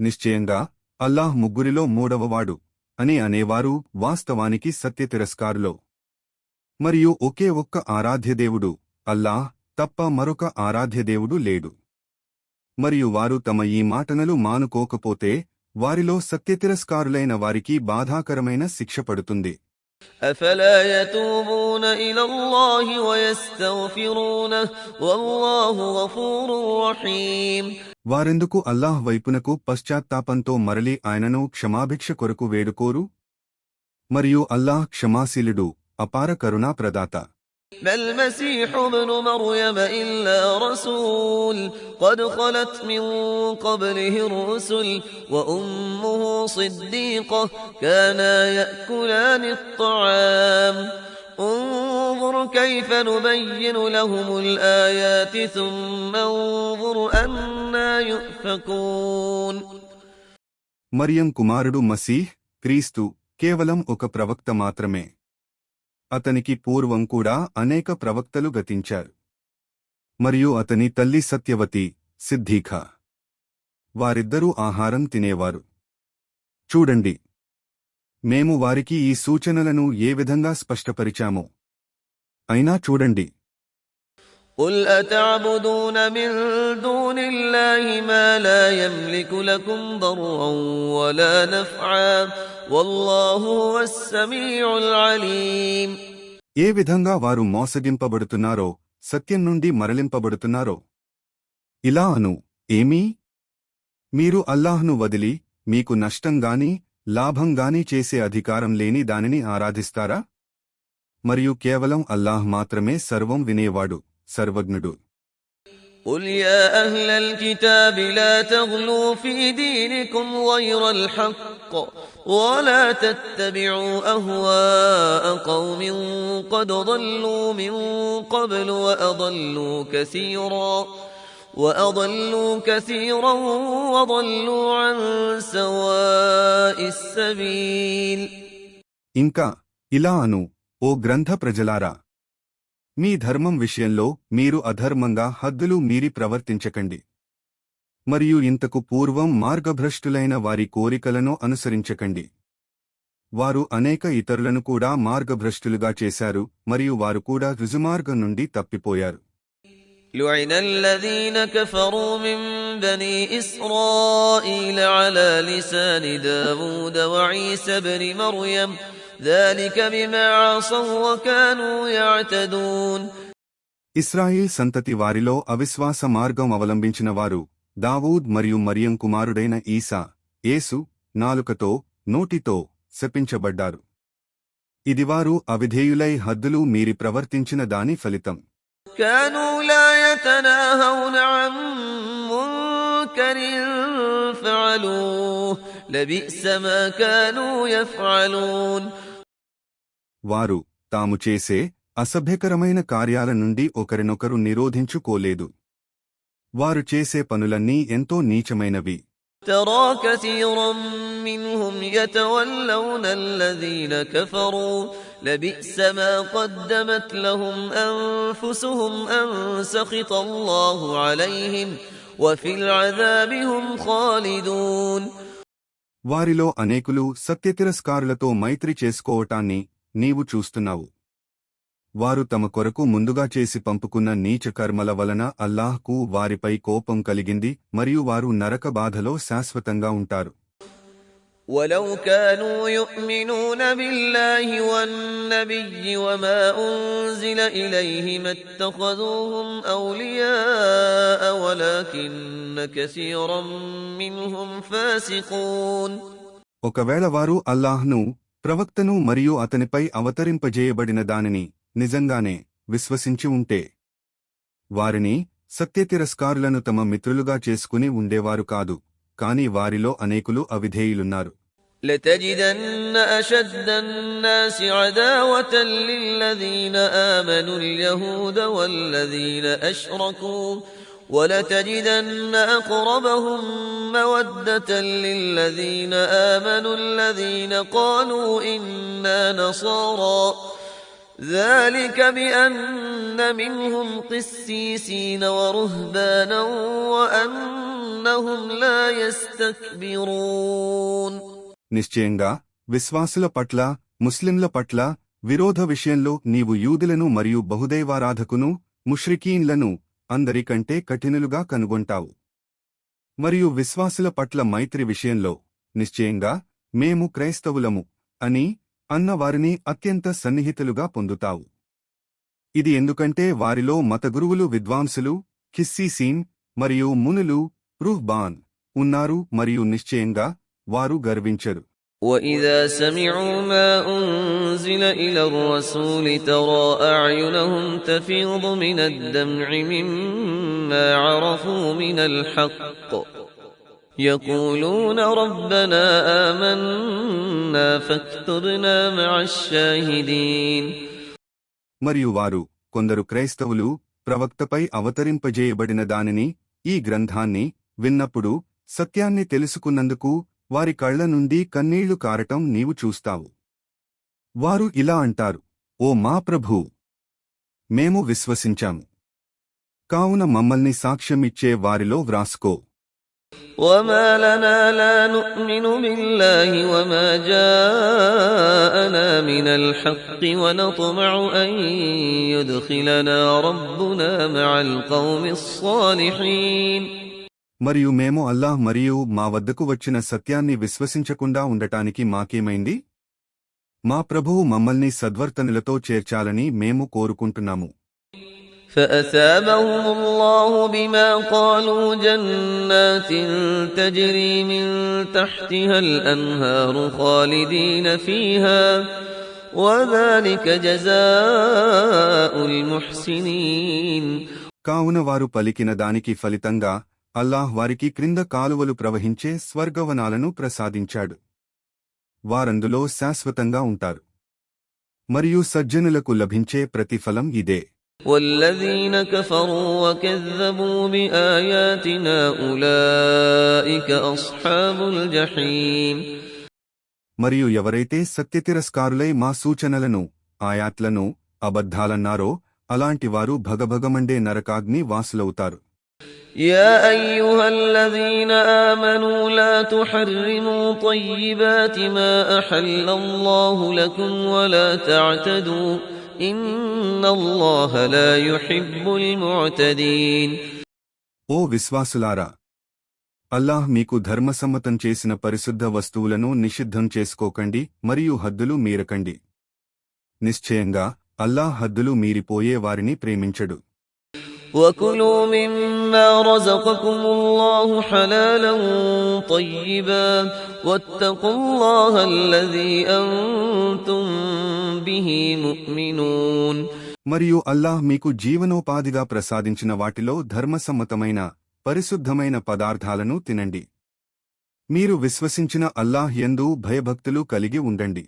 నిశ్చయంగా అల్లాహ్ ముగ్గురిలో మూడవవాడు అని అనేవారు వాస్తవానికి సత్యతిరస్కారులో. మరియు ఒకే ఒక్క ఆరాధ్యదేవుడు అల్లాహ్ తప్ప మరొక ఆరాధ్యదేవుడు లేడు. మరియు వారు తమ ఈ మాటనలు మానుకోకపోతే వారిలో సత్యతిరస్కారులైన వారికి బాధాకరమైన శిక్ష పడుతుంది. أفلا يتوبون إلى الله ويستغفرونه والله غفور رحيم. వారెందుకు అల్లాహ్ వైపునకు పశ్చాత్తాపంతో మరలి ఆయనను క్షమాభిక్ష కొరకు వేడుకోరు? మరియు అల్లాహ్ క్షమాశీలుడు అపార కరుణా ప్రదాత. ما المسيح ابن مريم إلا رسول قد خلت من قبله الرسل وأمه صديقة كانا يأكلان الطعام انظر كيف نبين لهم الآيات ثم انظر أنا يؤفكون. మరియం కుమారుడు మసీహ్ క్రీస్తు కేవలం ఒక ప్రవక్త మాత్రమే. అతనికి పూర్వం కూడా అనేక ప్రవక్తలు గతించారు. మరియు అతని తల్లి సత్యవతి సిద్ధీఖా. వారిద్దరూ ఆహారం తినేవారు. చూడండి, మేము వారికి ఈ సూచనలను ఏ విధంగా స్పష్టపరిచామో. అయినా చూడండి. قل أتعبدون من دون الله ما لا يملك لكم ضرا ولا نفعا والله هو السميع العليم. ఏ విధంగా వారు మోసగింపబడుతున్నారో, సత్యం నుండి మరలింపబడుతున్నారో. ఇలా అను, ఏమీ? మీరు అల్లాహ్ను వదిలి మీకు నష్టంగానీ లాభంగానీ చేసే అధికారం లేని దానిని ఆరాధిస్తారా? మరియు కేవలం అల్లాహ్ మాత్రమే సర్వం వినేవాడు, సర్వజ్ఞుడు. قل يا أهل الكتاب لا تغلوا في دينكم غير الحق ولا تتبعوا أهواء قوم قد ضلوا من قبل وأضلوا كثيرا وضلوا عن سواء السبيل. ఇంకా ఇలా అను, ఓ గ్రంథ ప్రజలారా, మీ ధర్మం విషయంలో మీరు అధర్మంగా హద్దులు మీరి ప్రవర్తించకండి. మరియు ఇంతకు పూర్వం మార్గభ్రష్టులైన వారి కోరికలను అనుసరించకండి. వారు అనేక ఇతరులను కూడా మార్గభ్రష్టులుగా చేశారు, మరియు వారు కూడా రుజుమార్గం నుండి తప్పిపోయారు. لعن الذين كفروا من بني إسرائيل على لسان داود وعيسى بن مريم ذلك بما عصوا وكانوا يعتدون. ఇశ్రాయేల్ సంతతి వారిలో అవిశ్వాస మార్గం అవలంబించిన వారు దావూద్ మరియు మరియం కుమారుడైన ఈసా, యేసు, నాలుకతో, నోటితో శపించబడ్డారు. ఇది వారు అవిధేయులై హద్దులు మీరి ప్రవర్తించిన దాని ఫలితం. كانوا لا يتناهون عن منكر فعلوه لبئس ما كانوا يفعلون. వారు తాము చేసే అసభ్యకరమైన కార్యాల నుండి ఒకరినొకరు నిరోధించుకోలేదు. వారు చేసే పనులన్నీ ఎంతో నీచమైనవి. ترى كثيرا منهم يتولون الذين كفروا لبئس ما قدمت لهم أنفسهم أن سخط الله عليهم وفي العذاب هم خالدون. వారిలో అనేకులు సత్యతిరస్కారులతో మైత్రి చేసుకోవటాన్ని నీవు చూస్తున్నావు. వారు తమ కొరకు ముందుగా చేసి పంపుకున్న నీచ కర్మల వలన అల్లాహ్కు వారిపై కోపం కలిగింది, మరియు వారు నరక బాధలో శాశ్వతంగా ఉంటారు. ولو كانوا يؤمنون بالله والنبي وما أنزل إليه ما اتخذوهم أولياء ولكن كثيرا منهم فاسقون. ఒకవేళ వారు అల్లాహ్ను, ప్రవక్తను మరియు అతనిపై అవతరింపజేయబడిన దానిని నిజంగానే విశ్వసించి ఉంటే వారిని సత్యతిరస్కారులను తమ మిత్రులుగా చేసుకుని ఉండేవారు కాదు. కాని వారిలో అనేకులు అవిధేయులున్నారు. لتجدن أشد الناس عداوة للذين آمنوا اليهود والذين أشركوا ولتجدن أقربهم مودة للذين آمنوا الذين قالوا إنا نصارى ذلك بأن منهم قسيسين ورهبانا وأنهم لا يستكبرون. నిశ్చయంగా విశ్వాసుల పట్ల, ముస్లింల పట్ల విరోధ విషయంలో నీవు యూదులను మరియు బహుదైవారాధకును, ముష్రికీన్లను అందరికంటే కఠినులుగా కనుగొంటావు. మరియు విశ్వాసుల పట్ల మైత్రి విషయంలో నిశ్చయంగా మేము క్రైస్తవులము అని అన్నవారిని అత్యంత సన్నిహితులుగా పొందుతావు. ఇది ఎందుకంటే వారిలో మతగురువులు, విద్వాంసులు, కిస్సీసీన్ మరియు మునులు, రుహ్బాన్ ఉన్నారు, మరియు నిశ్చయంగా వారు గర్వించరు. وَإِذَا سَمِعُوا مَا أُنزِلَ إِلَى الرَّسُولِ تَرَى أَعْيُنَهُمْ تَفِيضُ مِنَ الدَّمْعِ مِمَّا عَرَفُوا مِنَ الْحَقِّ يَقُولُونَ رَبَّنَا آمَنَّا فَاكْتُبْنَا مَعَ الشَّاهِدِينَ. మరియు వారు, కొందరు క్రైస్తవులు, ప్రవక్తపై అవతరింపజేయబడిన దానిని, ఈ గ్రంథాన్ని విన్నప్పుడు సత్యాన్ని తెలుసుకున్నందుకు వారి కళ్ల నుండి కన్నీళ్లు కారటం నీవు చూస్తావు. వారు ఇలా అంటారు, ఓ మా ప్రభూ, మేము విశ్వసించాము, కావున మమ్మల్ని సాక్ష్యమిచ్చే వారిలో వ్రాసుకో. وَمَا لَنَا لَا نُؤْمِنُ بِاللَّهِ وَمَا جَاءَنَا مِنَ الْحَقِّ وَنَطْمَعُ أَن يُدْخِلَنَا رَبُّنَا مَعَ الْقَوْمِ الصَّالِحِينَ. మరియు మేము అల్లాహ్ మరియు మా వద్దకు వచ్చిన సత్యాన్ని విశ్వసించకుండా ఉండటానికి మాకేమైంది? మా ప్రభువు మమ్మల్ని సద్వర్తనులతో చేర్చాలని మేము కోరుకుంటున్నాము. فأثابهم الله بما قالوا جنات تجري من تحتها الأنهار خالدين فيها وذلك جزاء المحسنين. కావున వారు పలికిన దానికి ఫలితంగా అల్లాహ్ వారికి క్రింద కాలువలు ప్రవహించే స్వర్గవనాలను ప్రసాదించాడు. వారందులో శాశ్వతంగా ఉంటారు. మరియు సజ్జనులకు లభించే ప్రతిఫలం ఇదే. والذين كفروا وكذبوا بآياتنا أولئك أصحاب الجحيم. మరియు ఎవరైతే సత్యతిరస్కారులై మా సూచనలను, ఆయాత్లను అబద్ధాలన్నారో అలాంటివారు భగభగమండే నరకాగ్ని వాసులవుతారు. يا أيها الذين آمنوا لا تحرموا طيبات ما أحل الله لكم ولا تعتدوا إن الله لا يحب المعتدين. ఓ విశ్వాసులారా, అల్లాహ్ మీకు ధర్మసమ్మతం చేసిన పరిశుద్ధ వస్తువులను నిషిద్ధం చేసుకోకండి మరియు హద్దులు మీరకండి. నిశ్చయంగా అల్లాహ్ హద్దులు మీరిపోయే వారిని ప్రేమించడు. وكلوا مما رزقكم الله حلالا طيبا واتقوا الله الذي أنتم به مؤمنون. మరియు అల్లాహ్ మీకు జీవనోపాధిగా ప్రసాదించిన వాటిలో ధర్మసమ్మతమైన పరిశుద్ధమైన పదార్థాలను తినండి. మీరు విశ్వసించిన అల్లాహ్ యందు భయభక్తులు కలిగి ఉండండి.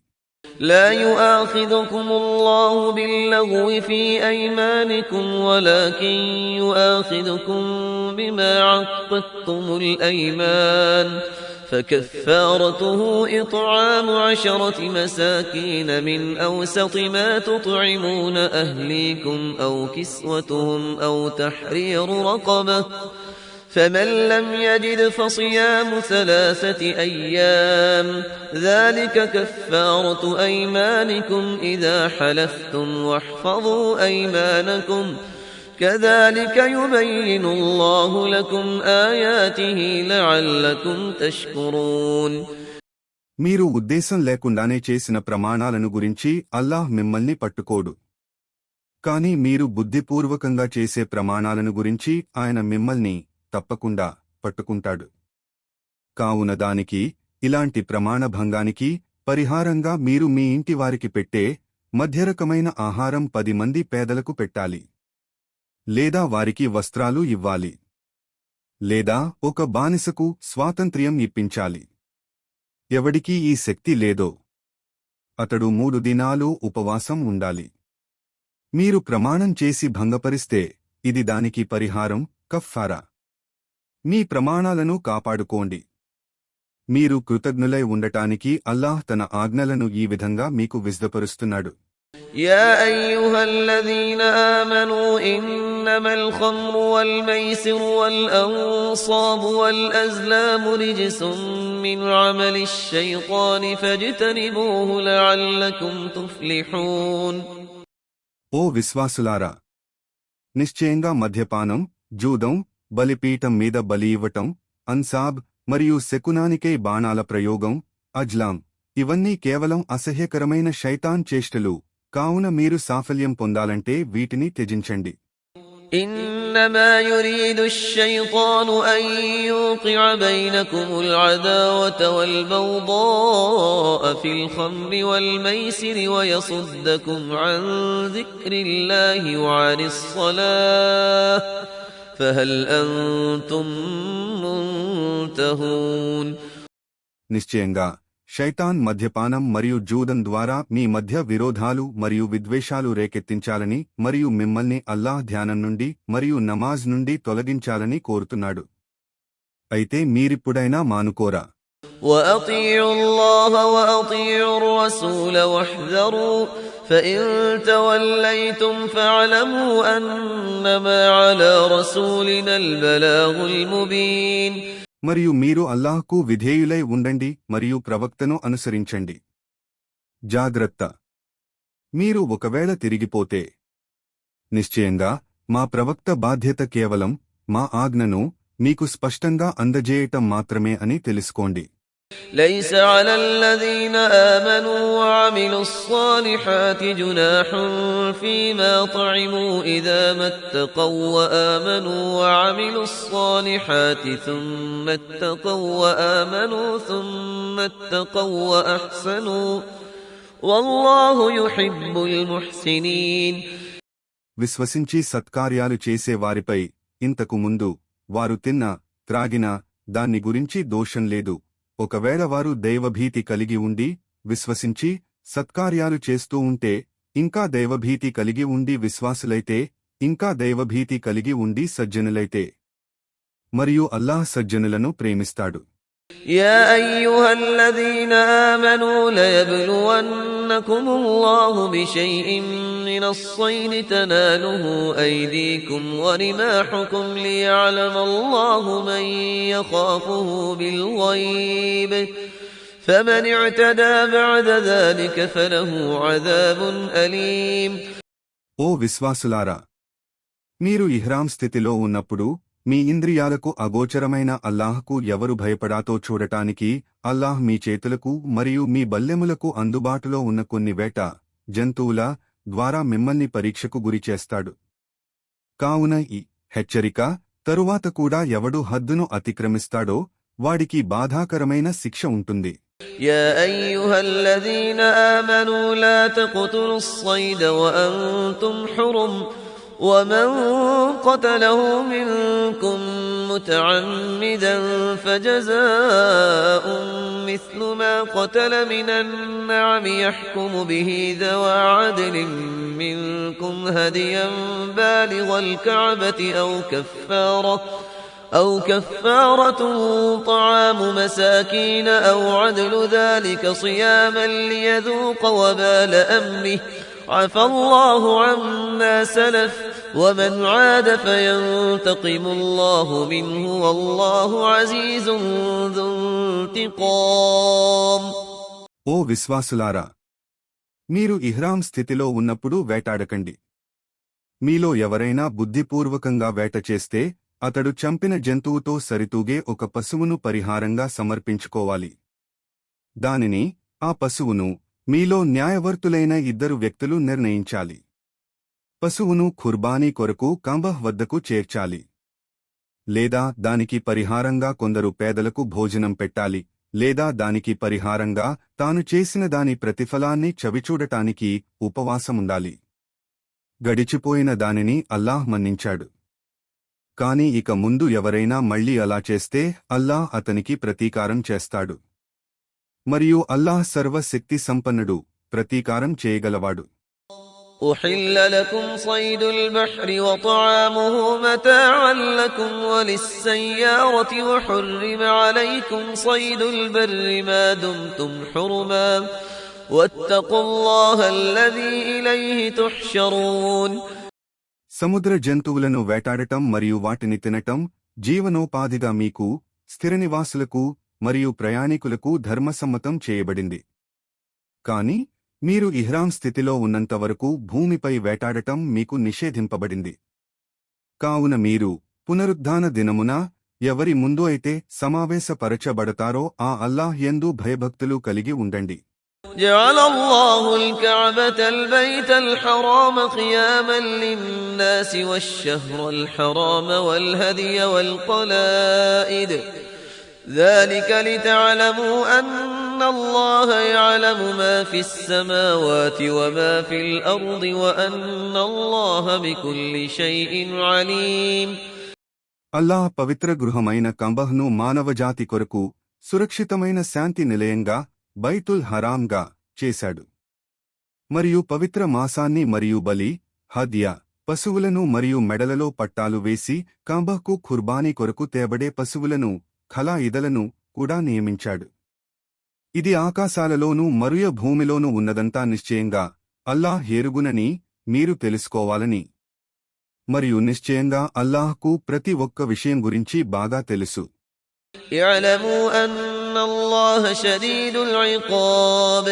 لا يؤاخذكم الله باللغو في أيمانكم ولكن يؤاخذكم بما عقدتم الأيمان فكفارته إطعام 10 مساكين من أوسط ما تطعمون أهليكم أو كسوتهم أو تحرير رقبة فمن لم يجد فصيام 3 أيام ذلك كفارة أيمانكم إذا حلفتم واحفظوا أيمانكم كذلك يبين الله لكم آياته لعلكم تشكرون. మీరు ఉద్దేశం లేకుండానే చేసిన ప్రమాణాలను గురించి అల్లాహ్ మిమ్మల్ని పట్టుకోడు. కాని మీరు బుద్ధిపూర్వకంగా చేసే ప్రమాణాలను గురించి ఆయన మిమ్మల్ని తప్పకుండా పట్టుకుంటాడు. కావున దానికి, ఇలాంటి ప్రమాణభంగానికి పరిహారంగా మీరు మీ ఇంటివారికి పెట్టే మధ్యరకమైన ఆహారం 10 మంది పేదలకు పెట్టాలి, లేదా వారికి వస్త్రాలు ఇవ్వాలి, లేదా ఒక బానిసకు స్వాతంత్ర్యం ఇప్పించాలి. ఎవడికి ఈ శక్తి లేదో అతడు 3 దినాలు ఉపవాసం ఉండాలి. మీరు ప్రమాణం చేసి భంగపరిస్తే ఇది దానికి పరిహారం, కఫ్ఫారా. మీ ప్రమాణాలను కాపాడుకోండి. మీరు కృతజ్ఞులై ఉండటానికి అల్లాహ్ తన ఆజ్ఞలను ఈ విధంగా మీకు విశదపరుస్తున్నాడు. يا أيها الذين آمنوا إنما الخمر والميسر والأنصاب والأزلام رجس من عمل الشيطان فاجتنبوه لعلكم تفلحون. ఓ విశ్వాసులారా, నిశ్చయంగా మద్యపానం, జూదం, బలిపీఠం మీద బలి ఇవ్వటం, అన్సాబ్ మరియు శకునానికై బాణాల ప్రయోగం, అజ్లాం ఇవన్నీ కేవలం అసహ్యకరమైన శైతాన్ చేష్టలు. కావున మీరు సాఫల్యం పొందాలంటే వీటిని త్యజించండి. إنما يريد الشيطان أن يوقع بينكم العداوة والبغضاء في الخمر والميسر ويصدكم عن ذكر الله وعن الصلاة فهل أنتم منتهون. నిశ్చయంగా శైతాన్ మద్యపానం మరియు జూదం ద్వారా మీ మధ్య విరోధాలు మరియు విద్వేషాలు రేకెత్తించాలని మరియు మిమ్మల్ని అల్లాహ్ ధ్యానం నుండి మరియు నమాజ్ నుండి తొలగించాలని కోరుతున్నాడు. అయితే మీరిప్పుడైనా మానుకోరా. وأطيعوا الله وأطيعوا الرسول واحذروا فإن توليتم فاعلموا أنما على رسولنا البلاغ المبين. మరియు మీరు అల్లాహ్కు విధేయులై ఉండండి మరియు ప్రవక్తను అనుసరించండి. జాగ్రత్త, మీరు ఒకవేళ తిరిగిపోతే నిశ్చయంగా మా ప్రవక్త బాధ్యత కేవలం మా ఆజ్ఞను మీకు స్పష్టంగా అందజేయటం మాత్రమే అని తెలుసుకోండి. ليس على الذين آمنوا وعملوا الصالحات جناح فيما طعموا إذا ما اتقوا وآمنوا وعملوا الصالحات ثم اتقوا وآمنوا ثم اتقوا وأحسنوا والله يحب المحسنين. విశ్వసించి సత్కార్యాలు చేసే వారిపై ఇంతకు ముందు వారు తిన్న, త్రాగిన దాన్ని గురించి దోషం లేదు, ఒకవేళ వారు దైవభీతి కలిగి ఉండి విశ్వసించి సత్కార్యాలు చేస్తూ ఉంటే, ఇంకా దైవభీతి కలిగి ఉండి విశ్వాసులైతే, ఇంకా దైవభీతి కలిగి ఉండి సజ్జనులైతే, మరియు అల్లాహ్ సజ్జనులను ప్రేమిస్తాడు. يا أيها الذين آمنوا ليبلونكم الله بشيء من الصيد تناله أيديكم ورماحكم ليعلم الله من يخافه بالغيب فمن اعتدى بعد ذلك فله عذاب أليم. ఓ విశ్వాసులారా, మీరు ఇహ్రాం స్థితిలో ఉన్నప్పుడు మీ ఇంద్రియాలకు అగోచరమైన అల్లాహ్కు ఎవరు భయపడాతో చూడటానికి అల్లాహ్ మీ చేతులకు మరియు మీ బల్లెములకు అందుబాటులో ఉన్న కొన్ని వేట జంతువుల ద్వారా మిమ్మల్ని పరీక్షకు గురిచేస్తాడు. కావున ఈ హెచ్చరిక తరువాత కూడా ఎవడు హద్దును అతిక్రమిస్తాడో వాడికి బాధాకరమైన శిక్ష ఉంటుంది. يا أيها الذين آمنوا لا تقتلوا الصيد وأنتم حرم ومن قتله منكم متعمدا فجزاء مثل ما قتل من النعم يحكم به ذوى عدل منكم هديا بالغ الكعبة أو كفارة طعام مساكين أو عدل ذلك صياما ليذوق وبال أمره عفى الله عما سلف ومن عاد فينتقم الله منه والله عزيز ذو انتقام. ఓ విశ్వాసులారా, మీరు ఇహ్రాం స్థితిలో ఉన్నప్పుడు వేటాడకండి. మీలో ఎవరైనా బుద్ధిపూర్వకంగా వేట చేస్తే అతడు చంపిన జంతువుతో సరితూగే ఒక పశువును పరిహారంగా సమర్పించుకోవాలి. దానిని, ఆ పశువును మీలో న్యాయవర్తులైన 2 వ్యక్తులు నిర్ణయించాలి. పశువును ఖుర్బానీ కొరకు కంబహ్ వద్దకు చేర్చాలి. లేదా దానికి పరిహారంగా కొందరు పేదలకు భోజనం పెట్టాలి, లేదా దానికి పరిహారంగా తాను చేసిన దాని ప్రతిఫలాన్ని చవిచూడటానికి ఉపవాసముండాలి. గడిచిపోయిన దానిని అల్లాహ్ మన్నించాడు. కాని ఇక ముందు ఎవరైనా మళ్లీ అలా చేస్తే అల్లాహ్ అతనికి ప్రతీకారం చేస్తాడు. మరియు అల్లాహ్ సర్వశక్తి సంపన్నుడు, ప్రతీకారం చేయగలవాడు. أحل لكم صيد البحر وطعامه متاعا لكم وللسيارة وحرم عليكم صيد البر ما دمتم حرما واتقوا الله الذي إليه تحشرون. సముద్ర జంతువులను వేటాడటం మరియు వాటిని తినటం జీవనోపాధిగా మీకు, స్థిరనివాసులకు మరియు ప్రయాణికులకు ధర్మసమ్మతం చేయబడింది. కాని మీరు ఇహ్రాం స్థితిలో ఉన్నంతవరకు భూమిపై వేటాడటం మీకు నిషేధింపబడింది. కావున మీరు పునరుద్ధాన దినమున ఎవరి ముందు అయితే సమావేశపరచబడతారో ఆ అల్లాహ్ యందు భయభక్తులు కలిగి ఉండండి. جعل الله الكعبة البيت الحرام قياما للناس والشهر الحرام والهدي والقلائد ذلك لتعلموا أن الله يعلم ما في السماوات وما في الأرض وأن الله بكل شيء عليم. అల్లాహ్ పవిత్ర గృహమైన కంబహ్ను మానవజాతి కొరకు సురక్షితమైన శాంతి నిలయంగా బైతుల్ హరాంగా చేశాడు. మరియు పవిత్ర మాసాన్ని మరియు బలి, హద్య, పశువులను మరియు మెడలలో పట్టాలు వేసి కంబహ్కు ఖుర్బానీ కొరకు తేబడే పశువులను, ఖలాయిదలను కూడా నియమించాడు. ఇది ఆకాశాలలోనూ మరియు భూమిలోనూ ఉన్నదంతా నిశ్చయంగా అల్లాహ్ ఎరుగునని మీరు తెలుసుకోవాలని. మరియు నిశ్చయంగా అల్లాహ్కు ప్రతి ఒక్క విషయం గురించి బాగా తెలుసు. اعلموا أن الله شديد العقاب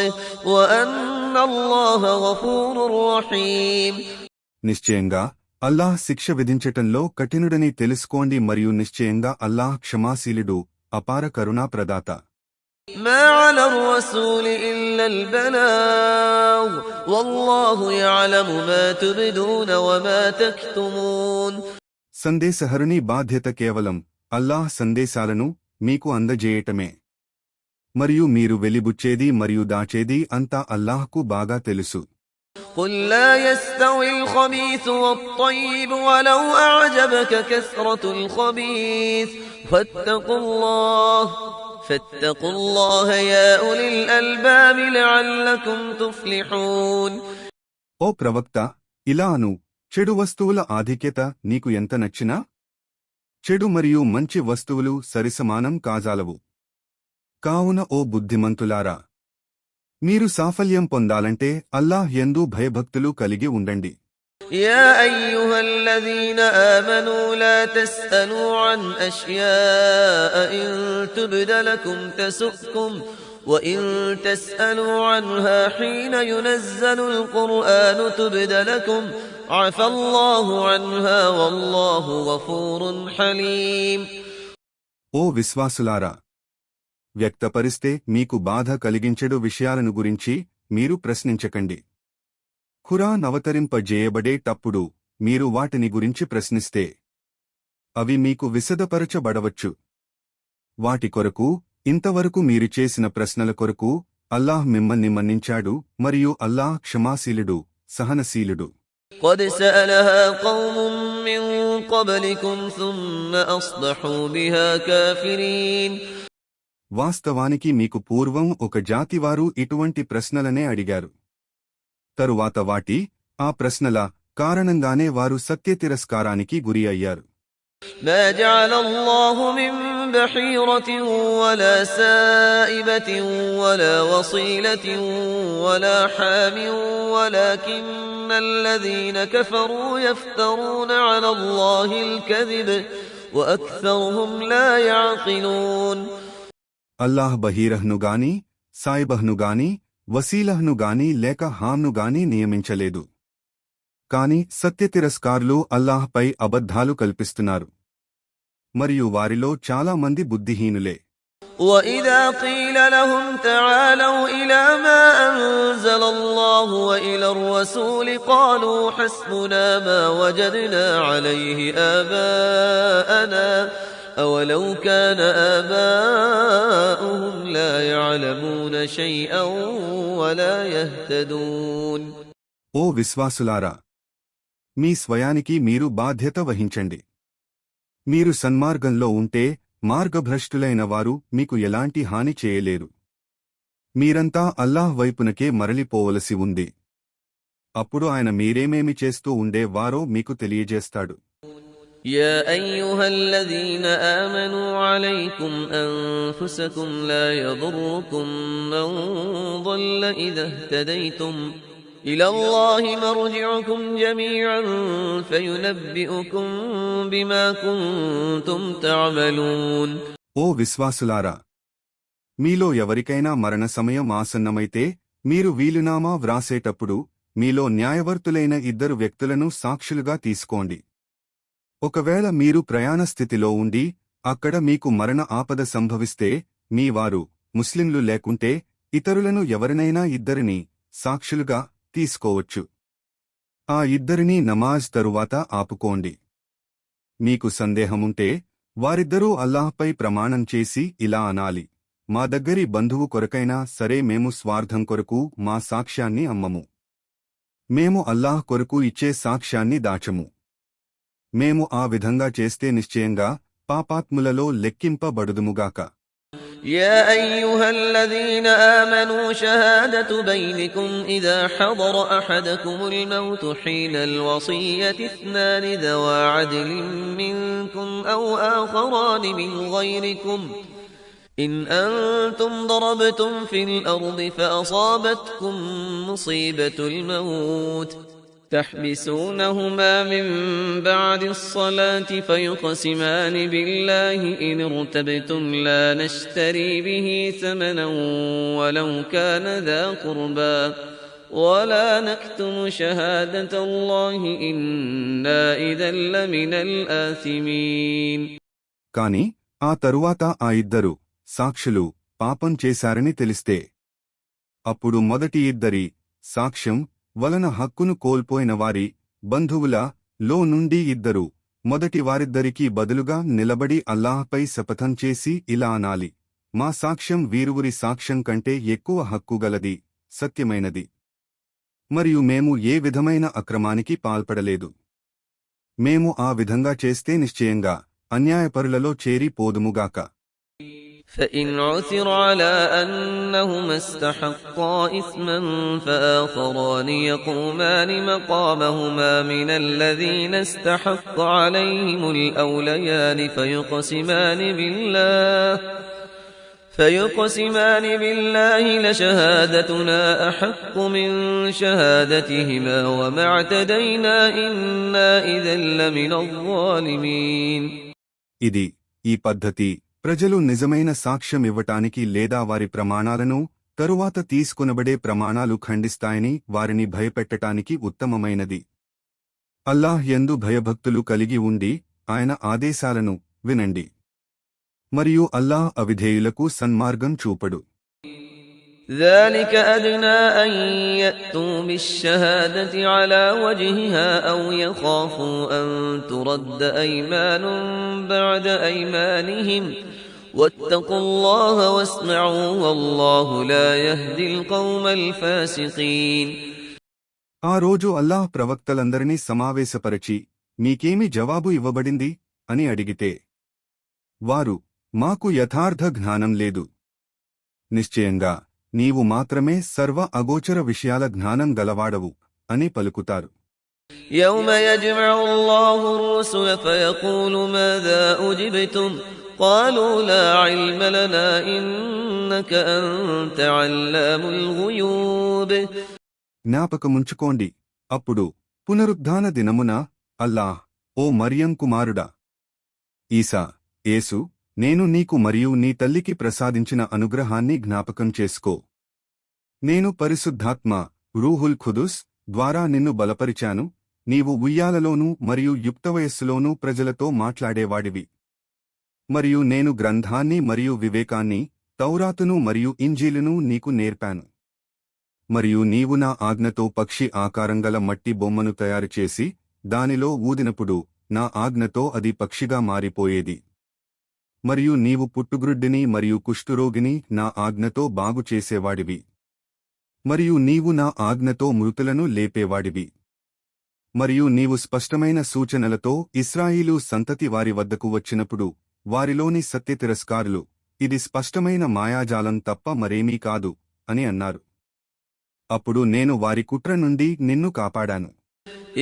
وأن الله غفور رحيم. నిశ్చయంగా అల్లాహ్ శిక్ష విధించటంలో కఠినుడని తెలుసుకోండి మరియు నిశ్చయంగా అల్లాహ్ క్షమాశీలుడు, అపార కరుణా ప్రదాత. ما على الرسول إلا البلاغ والله يعلم ما تبدون وما تكتمون. సందేశహరుని బాధ్యత కేవలం అల్లాహ్ సందేశాలను మీకు అందజేయటమే. మరియు మీరు వెలిబుచ్చేది మరియు దాచేది అంతా అల్లాహ్కు బాగా తెలుసు. قل لا يستوي الخبيث والطيب ولو أعجبك كثرة الخبيث فاتقوا الله فاتقوا الله يا أولي الألباب لعلكم تفلحون. ఓ ప్రవక్త, ఇలా అను, చెడు వస్తువుల ఆధిక్యత నీకు ఎంత నచ్చినా చెడు మరియు మంచి వస్తువులు సరిసమానం కాజాలవు. కావున ఓ బుద్ధిమంతులారా, మీరు సాఫల్యం పొందాలంటే అల్లాహ్ యందు భయభక్తులు కలిగి ఉండండి. يا أيها الذين آمنوا لا تسألوا عن أشياء إن تبد لكم تسؤكم وإن تسألوا عنها حين ينزل القرآن تبد لكم عفى الله عنها والله غفور حليم. ఓ విశ్వాసులారా, వ్యక్తపరిస్తే మీకు బాధ కలిగించెడు విషయాలను గురించి మీరు ప్రశ్నించకండి. ఖురాన్ అవతరింపజేయబడేటప్పుడు మీరు వాటిని గురించి ప్రశ్నిస్తే అవి మీకు విశదపరచబడవచ్చు. వాటి కొరకు, ఇంతవరకు మీరు చేసిన ప్రశ్నల కొరకు అల్లాహ్ మిమ్మల్ని మన్నించాడు మరియు అల్లాహ్ క్షమాశీలుడు, సహనశీలుడు. قد سألها قوم من قبلكم ثم أصبحوا بها كافرين. వాస్తవానికి మీకు పూర్వం ఒక జాతివారు ఇటువంటి ప్రశ్నలనే అడిగారు. తరువాత ఆ ప్రశ్నల కారణంగానే వారు సత్యతిరస్కారానికి గురి అయ్యారు. ما جعل الله من بحيرة ولا سائبة ولا وصيلة ولا حام ولكن الذين كفروا يفترون على الله الكذب وأكثرهم لا يعقلون. అల్లాహ్ బహీరహ్ను గాని, సాయిబహ్ను గాని, వసీలహ్ను గాని లేక హామ్ను గాని నియమించలేదు. కాని సత్యతిరస్కారులు అల్లాహ్పై అబద్ధాలు కల్పిస్తున్నారు, మరియు వారిలో చాలా మంది బుద్ధిహీనులే. وَإِذَا قِيلَ لَهُمْ تَعَالَوْا إِلَى مَا أَنزَلَ اللَّهُ وَإِلَى الرَّسُولِ قَالُوا حَسْبُنَا مَا وَجَدْنَا عَلَيْهِ آبَاءَنَا أَوَلَوْ كَانَ آبَاؤُهُمْ لَا يَعْلَمُونَ شَيْئًا وَلَا يَهْتَدُونَ. ఓ విశ్వాసులారా, మీ స్వయానికి మీరు బాధ్యత వహించండి. మీరు సన్మార్గంలో ఉంటే మార్గభ్రష్టులైన వారు మీకు ఎలాంటి హాని చేయలేరు. మీరంతా అల్లాహ్ వైపునకే మరలిపోవలసి ఉంది. అప్పుడు ఆయన మీరేమేమి చేస్తూ ఉండేవారో మీకు తెలియజేస్తాడు. يا أيها الذين آمنوا عليكم أنفسكم لا يضركم من ضل إذا اهتديتم إلى الله مرجعكم جميعا فينبئكم بما كنتم تعملون. ఓ విశ్వాసులారా, మీలో ఎవరికైనా మరణ సమయం ఆసన్నమైతే మీరు వీలునామా వ్రాసేటప్పుడు మీలో న్యాయవర్తులైన ఇద్దరు వ్యక్తులను సాక్షులుగా తీసుకోండి. ఒకవేళ మీరు ప్రయాణ స్థితిలో ఉండి అక్కడ మీకు మరణ ఆపద సంభవిస్తే మీ వారు ముస్లింలు లేకుంటే ఇతరులను ఎవరినైనా ఇద్దరిని సాక్షులుగా తీసుకోవచ్చు. ఆ ఇద్దరినీ నమాజ్ తరువాత ఆపుకోండి. మీకు సందేహముంటే వారిద్దరూ అల్లాహ్పై ప్రమాణం చేసి ఇలా అనాలి: మా దగ్గరి బంధువు కొరకైనా సరే మేము స్వార్థం కొరకు మా సాక్ష్యాన్ని అమ్మము. మేము అల్లాహ్ కొరకు ఇచ్చే సాక్ష్యాన్ని దాచము. మేము ఆ విధంగా చేస్తే నిశ్చయంగా పాపాత్ములలో లెక్కింపబడుదుముగాక. يا أيها الذين آمنوا شهادة بينكم إذا حضر أحدكم الموت حين الوصية اثنان ذوى عدل منكم أو آخران من غيركم إن أنتم ضربتم في الأرض فأصابتكم مصيبة الموت تحبسونهما من بعد الصلاة فيقسمان بالله إن ارتبتم لا نشتري به ثمنا ولو كان ذا قربى ولا نكتم شهادة الله إنا إذا لمن الآثمين. కాని ఆ తరువాత ఆ ఇద్దరు సాక్షులు పాపం చేశారని తెలిస్తే అప్పుడు మొదటి ఇద్దరి సాక్ష్యం వలన హక్కును కోల్పోయిన వారి బంధువుల లో నుండి ఇద్దరు మొదటి వారిద్దరికీ బదులుగా నిలబడి అల్లాహ్పై శపథం చేసి ఇలా అనాలి: మా సాక్ష్యం వీరువురి సాక్ష్యం కంటే ఎక్కువ హక్కుగలది, సత్యమైనది, మరియు మేము ఏ విధమైన అక్రమానికి పాల్పడలేదు. మేము ఆ విధంగా చేస్తే నిశ్చయంగా అన్యాయపరులలో చేరి పోదుముగాక. فإن عثر على أنهما استحقا إثما فآخران يقومان مقامهما من الذين استحق عليهم الأوليان فيقسمان بالله لشهادتنا أحق من شهادتهما وما اعتدينا إنا إذا لمن الظالمين. ఇది ఈ పద్ధతి ప్రజలు నిజమైన సాక్ష్యమివ్వటానికి లేదా వారి ప్రమాణాలను తరువాత తీసుకొనబడే ప్రమాణాలు ఖండిస్తాయని వారిని భయపెట్టటానికి ఉత్తమమైనది. అల్లాహ్ యందు భయభక్తులు కలిగి ఉండి ఆయన ఆదేశాలను వినండి. మరియు అల్లాహ్ అవిధేయులకు సన్మార్గం చూపడు. ذلك أدنى أن يأتوا بالشهادة على وجهها أو يخافوا أن ترد أيمان بعد أيمانهم واتقوا الله واسمعوا والله لا يهدي القوم الفاسقين. ఆ రోజు అల్లాహ్ ప్రవక్తలందరినీ సమావేశపరచి మీకేమి జవాబు ఇవ్వబడింది అని అడిగితే వారు మాకు యథార్థ జ్ఞానం లేదు, నిశ్చయంగా నీవు మాత్రమే సర్వ అగోచర విషయాల జ్ఞానం గలవాడవు అని పలుకుతారు. يوم يجمع الله الرسل فيقول ماذا أجبتم قالوا لا علم لنا إنك أنت علام الغيوب. జ్ఞాపకముంచుకోండి, అప్పుడు పునరుద్ధాన దినమున అల్లాహ్, ఓ మరియం కుమారుడా, ఈసా, యేసు, నేను నీకు మరియు నీ తల్లికి ప్రసాదించిన అనుగ్రహాన్ని జ్ఞాపకం చేసుకో. నేను పరిశుద్ధాత్మ రూహుల్ ఖుదుస్ ద్వారా నిన్ను బలపరిచాను. నీవు ఉయ్యాలలోనూ మరియు యుక్తవయస్సులోనూ ప్రజలతో మాట్లాడేవాడివి. మరియు నేను గ్రంథాన్ని మరియు వివేకాన్ని, తౌరాతును మరియు ఇంజీలును నీకు నేర్పాను. మరియు నీవు నా ఆజ్ఞతో పక్షి ఆకారంగల మట్టి బొమ్మను తయారుచేసి దానిలో ఊదినప్పుడు నా ఆజ్ఞతో అది పక్షిగా మారిపోయేది. మరియు నీవు పుట్టుగ్రుడ్డిని మరియు కుష్ఠురోగిని నా ఆజ్ఞతో బాగుచేసేవాడివి. మరియు నీవు నా ఆజ్ఞతో మృతులను లేపేవాడివి. మరియు నీవు స్పష్టమైన సూచనలతో ఇశ్రాయేలు సంతతి వారి వద్దకు వచ్చినప్పుడు వారిలోని సత్యతిరస్కారులు ఇది స్పష్టమైన మాయాజాలం తప్ప మరేమీ కాదు అని అన్నారు. అప్పుడు నేను వారి కుట్ర నుండి నిన్ను కాపాడాను.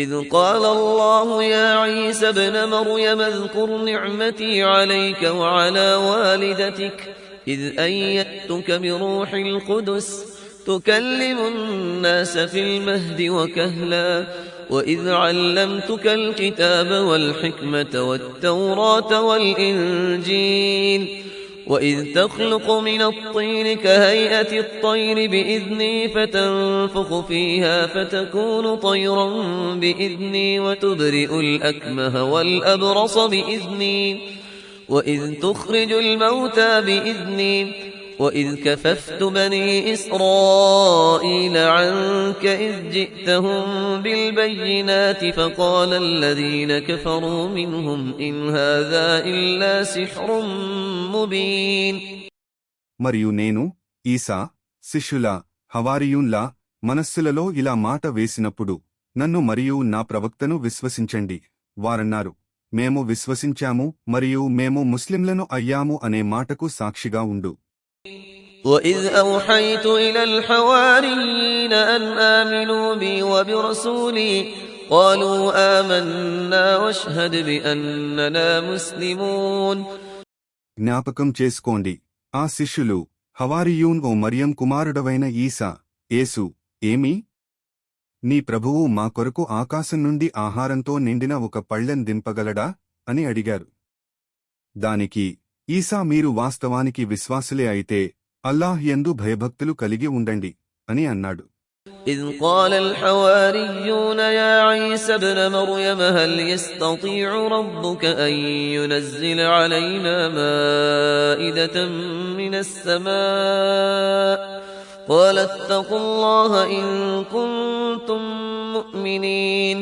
إذ قال الله يا عيسى ابن مريم اذكر نعمتي عليك وعلى والدتك إذ أيدتك بروح القدس تكلم الناس في المهد وكهلا وإذ علمتك الكتاب والحكمة والتوراة والإنجيل وإذ تخلق من الطين كهيئة الطير بإذني فتنفخ فيها فتكون طيرا بإذني وتبرئ الأكمه والأبرص بإذني وإذ تخرج الموتى بإذني وإذ كففت بني إسرائيل عنك إذ جئتهم بالبينات فقال الذين كفروا منهم إن هذا إلا سحر مبين. మరియు నేను ఈసా శిష్యుల హవారియున్ల మనస్సులలో ఇలా మాట వేసినప్పుడు నన్ను మరియు నా ప్రవక్తను విశ్వసించండి. వారన్నారు, మేము విశ్వసించాము మరియు మేము ముస్లింలను అయ్యాము అనే మాటకు సాక్షిగా ఉండు. وإذ أوحيت إلى الحواريين أن آمنوا بي وبرسولي قالوا آمنا واشهد بأننا مسلمون. జ్ఞాపకం చేసుకోండి, ఆ శిష్యులు హవారియూన్ ఓ మరియం కుమారుడవైన ఈసా, యేసు, ఏమీ? నీ ప్రభువు మా కొరకు ఆకాశం నుండి ఆహారంతో నిండిన ఒక పళ్ళెం దింపగలడా అని అడిగారు. దానికి ఈసా, మీరు వాస్తవానికి విశ్వాసులే అయితే అల్లాహ్ యందు భయభక్తులు కలిగి ఉండండి అని అన్నాడు. إذ قال الحواريون يا عيسى ابن مريم هل يستطيع ربك أن ينزل علينا مائدة من السماء قال اتقوا الله إن كنتم مؤمنين.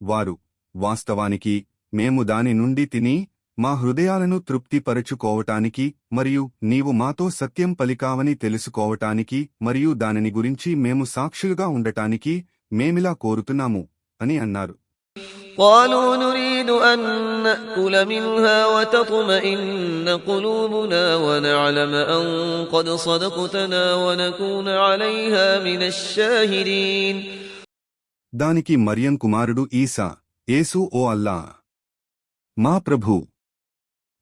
వారు, వాస్తవానికి మేము దాని నుండి తిని మా హృదయాలను తృప్తిపరచుకోవటానికి మరియు నీవు మాతో సత్యం పలికావని తెలుసుకోవటానికి మరియు దానిని గురించి మేము సాక్షులుగా ఉండటానికి మేమిలా కోరుతున్నాము అని అన్నారు. قالوا نريد أن نأكل منها وتطمئن قلوبنا ونعلم أن قد صدقتنا ونكون عليها من الشاهدين. దానికి మరియం కుమారుడు ఈసా, యేసు, ఓ అల్లా, మా ప్రభూ,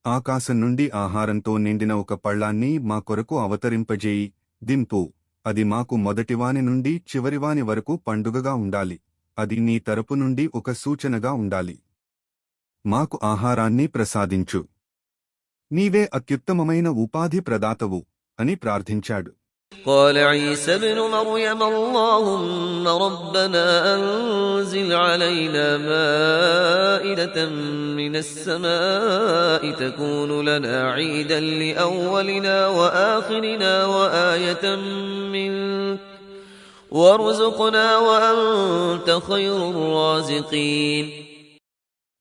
ఆకాశం నుండి ఆహారంతో నిండిన ఒక పళ్ళాన్ని మా కొరకు అవతరింపజేయి, దింపు, అది మాకు మొదటివాని నుండి చివరివాని వరకు పండుగగా ఉండాలి, అది నీ తరపు నుండి ఒక సూచనగా ఉండాలి, మాకు ఆహారాన్ని ప్రసాదించు, నీవే అత్యుత్తమమైన ఉపాధి ప్రదాతవు అని ప్రార్థించాడు. قال عيسى ابن مريم اللهم ربنا أنزل علينا مائدة من السماء تكون لنا عيدا لأولنا وآخرنا وآية منك وارزقنا وأنت خير الرازقين.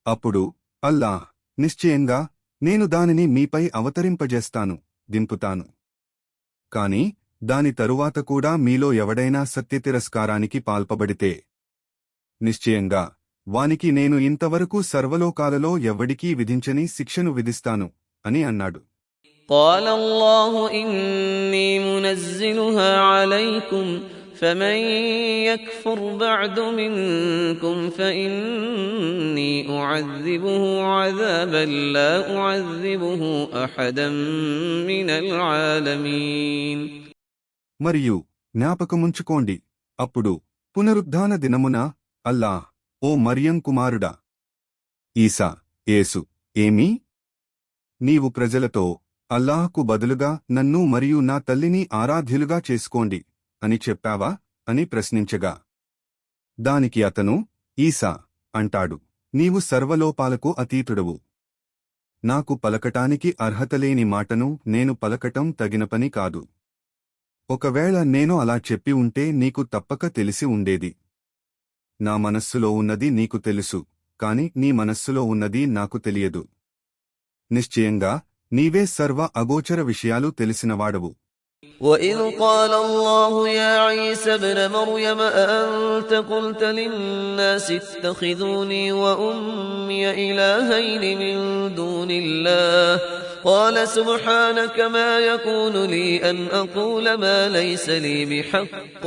అప్పుడు అల్లా, నిశ్చయంగా నేను దానిని మీపై అవతరింపజేస్తాను, దింపుతాను. కాని దాని తరువాత కూడా మీలో ఎవడైనా సత్యతిరస్కారానికి పాల్పబడితే నిశ్చయంగా వానికి నేను ఇంతవరకు సర్వలోకాలలో ఎవ్వడికీ విధించని శిక్షను విధిస్తాను అని అన్నాడు. قال الله إني منزلها عليكم فمن يكفر بعد منكم فإني أعذبه عذابا لا أعذبه أحدا من العالمين. మరియు జ్ఞాపకముంచుకోండి, అప్పుడు పునరుద్ధాన దినమున అల్లా, ఓ మరియం కుమారుడా, ఈసా, యేసు, ఏమీ నీవు ప్రజలతో అల్లాహకు బదులుగా నన్ను మరియు నా తల్లిని ఆరాధ్యులుగా చేసుకోండి అని చెప్పావా అని ప్రశ్నించగా, దానికి అతను, ఈసా అంటాడు, నీవు సర్వలోపాలకు అతీతుడవు, నాకు పలకటానికి అర్హతలేని మాటను నేను పలకటం తగిన పని కాదు. ఒకవేళ నేను అలా చెప్పి ఉంటే నీకు తప్పక తెలిసి ఉండేది. నా మనస్సులో ఉన్నది నీకు తెలుసు, కాని నీ మనస్సులో ఉన్నది నాకు తెలియదు. నిశ్చయంగా నీవే సర్వ అగోచర విషయాలు తెలిసినవాడవు. وَإِذْ قَالَ اللَّهُ يَا عِيسَى ابْنَ مَرْيَمَ أَأَنْتَ قُلْتَ لِلنَّاسِ اتَّخِذُونِي وَأُمِّيَ إِلَٰهَيْنِ مِن دُونِ اللَّهِ قَالَ سُبْحَانَكَ مَا يَكُونُ لِي أَنْ أَقُولَ مَا لَيْسَ لِي بِحَقٍّ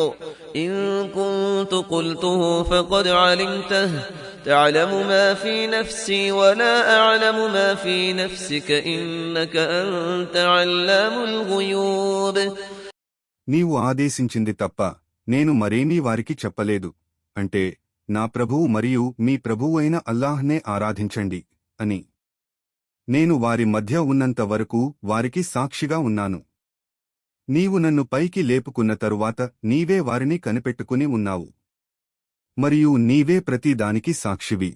إِن كُنتُ قُلْتُهُ فَقَدْ عَلِمْتَهُ تعلم ما في نفسي ولا أعلم ما في نفسك إنك أنت علام الغيوب. నీవు ఆదేశించింది తప్ప నేను మరేమీ వారికి చెప్పలేదు, అంటే నా ప్రభువు మరియు మీ ప్రభువు అయిన అల్లాహ్నే ఆరాధించండి అని. నేను వారి మధ్య ఉన్నంత వరకు వారికి సాక్షిగా ఉన్నాను. నీవు నన్ను పైకి లేపుకున్న తరువాత నీవే వారిని కనిపెట్టుకుని ఉన్నావు, మరియు నీవే ప్రతి దానికి సాక్షివి.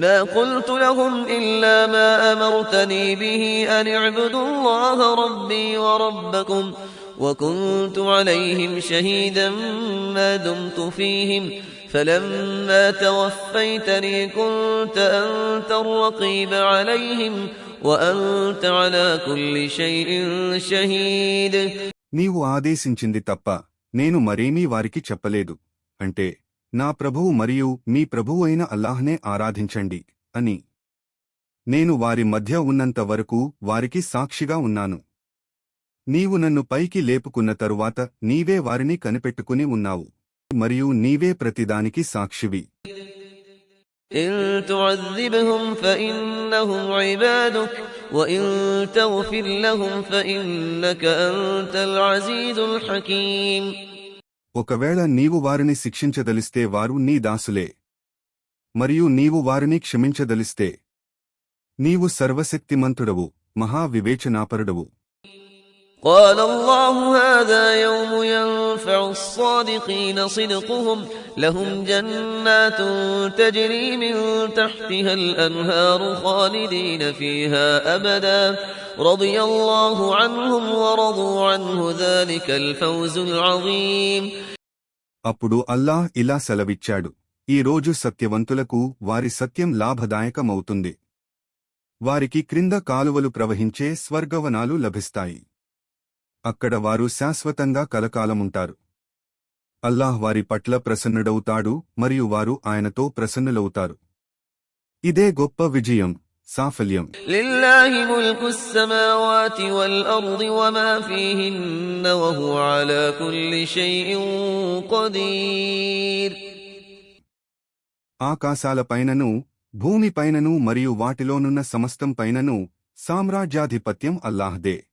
ما قلت لهم إلا ما أمرتني به أن اعبدوا الله ربي وربكم وكنت عليهم شهيدا ما دمت فيهم فلما توفيتني كنت أنت الرقيب عليهم وأنت على كل شيء شهيد. నీవు ఆదేశించింది తప్ప నేను మరేమీ వారికి చెప్పలేదు, అంటే నా ప్రభువు మరియు మీ ప్రభువు అయిన అల్లాహ్నే ఆరాధించండి అని. నేను వారి మధ్య ఉన్నంత వరకు వారికి సాక్షిగా ఉన్నాను. నీవు నన్ను పైకి లేపుకున్న తరువాత నీవే వారిని కనిపెట్టుకుని ఉన్నావు, మరియు నీవే ప్రతిదానికి సాక్షివి. إن تعذبهم فإنهم عبادك وإن تغفر لهم فإنك أنت العزيز الحكيم. ఒకవేళ నీవు వారిని శిక్షించదలిస్తే వారు నీ దాసులే, మరియు నీవు వారిని క్షమించదలిస్తే నీవు సర్వశక్తిమంతుడవు, మహావివేచనాపరుడవు. قال الله هذا يوم ينفع الصادقين صدقهم لهم جنات تجري من تحتها الأنهار خالدين فيها أبدا رضي الله عنهم ورضوا عنه ذلك الفوز العظيم. అప్పుడు అల్లాహ్ ఇలా సెలవిచ్చాడు, ఈ రోజు సత్యవంతులకు వారి సత్యం లాభదాయకమవుతుంది. వారికి క్రింద కాలువలు ప్రవహించే స్వర్గవనాలు లభిస్తాయి. అక్కడ వారు శాశ్వతంగా కలకాలముంటారు. అల్లాహ్ వారి పట్ల ప్రసన్నుడవుతాడు మరియు వారు ఆయనతో ప్రసన్నులవుతారు. ఇదే గొప్ప విజయం, సాఫల్యం. لله ملك السماوات والأرض وما فيهن وهو على كل شيء قدير. ఆకాశాలపైనను భూమిపైనను మరియు వాటిలోనున్న సమస్తం పైనను సామ్రాజ్యాధిపత్యం అల్లాహ్దే.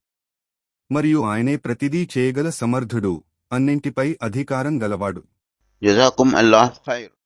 మరియు ఆయనే ప్రతిదీ చేయగల సమర్థుడు, అన్నింటిపై అధికారం గలవాడు. జజాకుం అల్లాహ్ ఖైర్.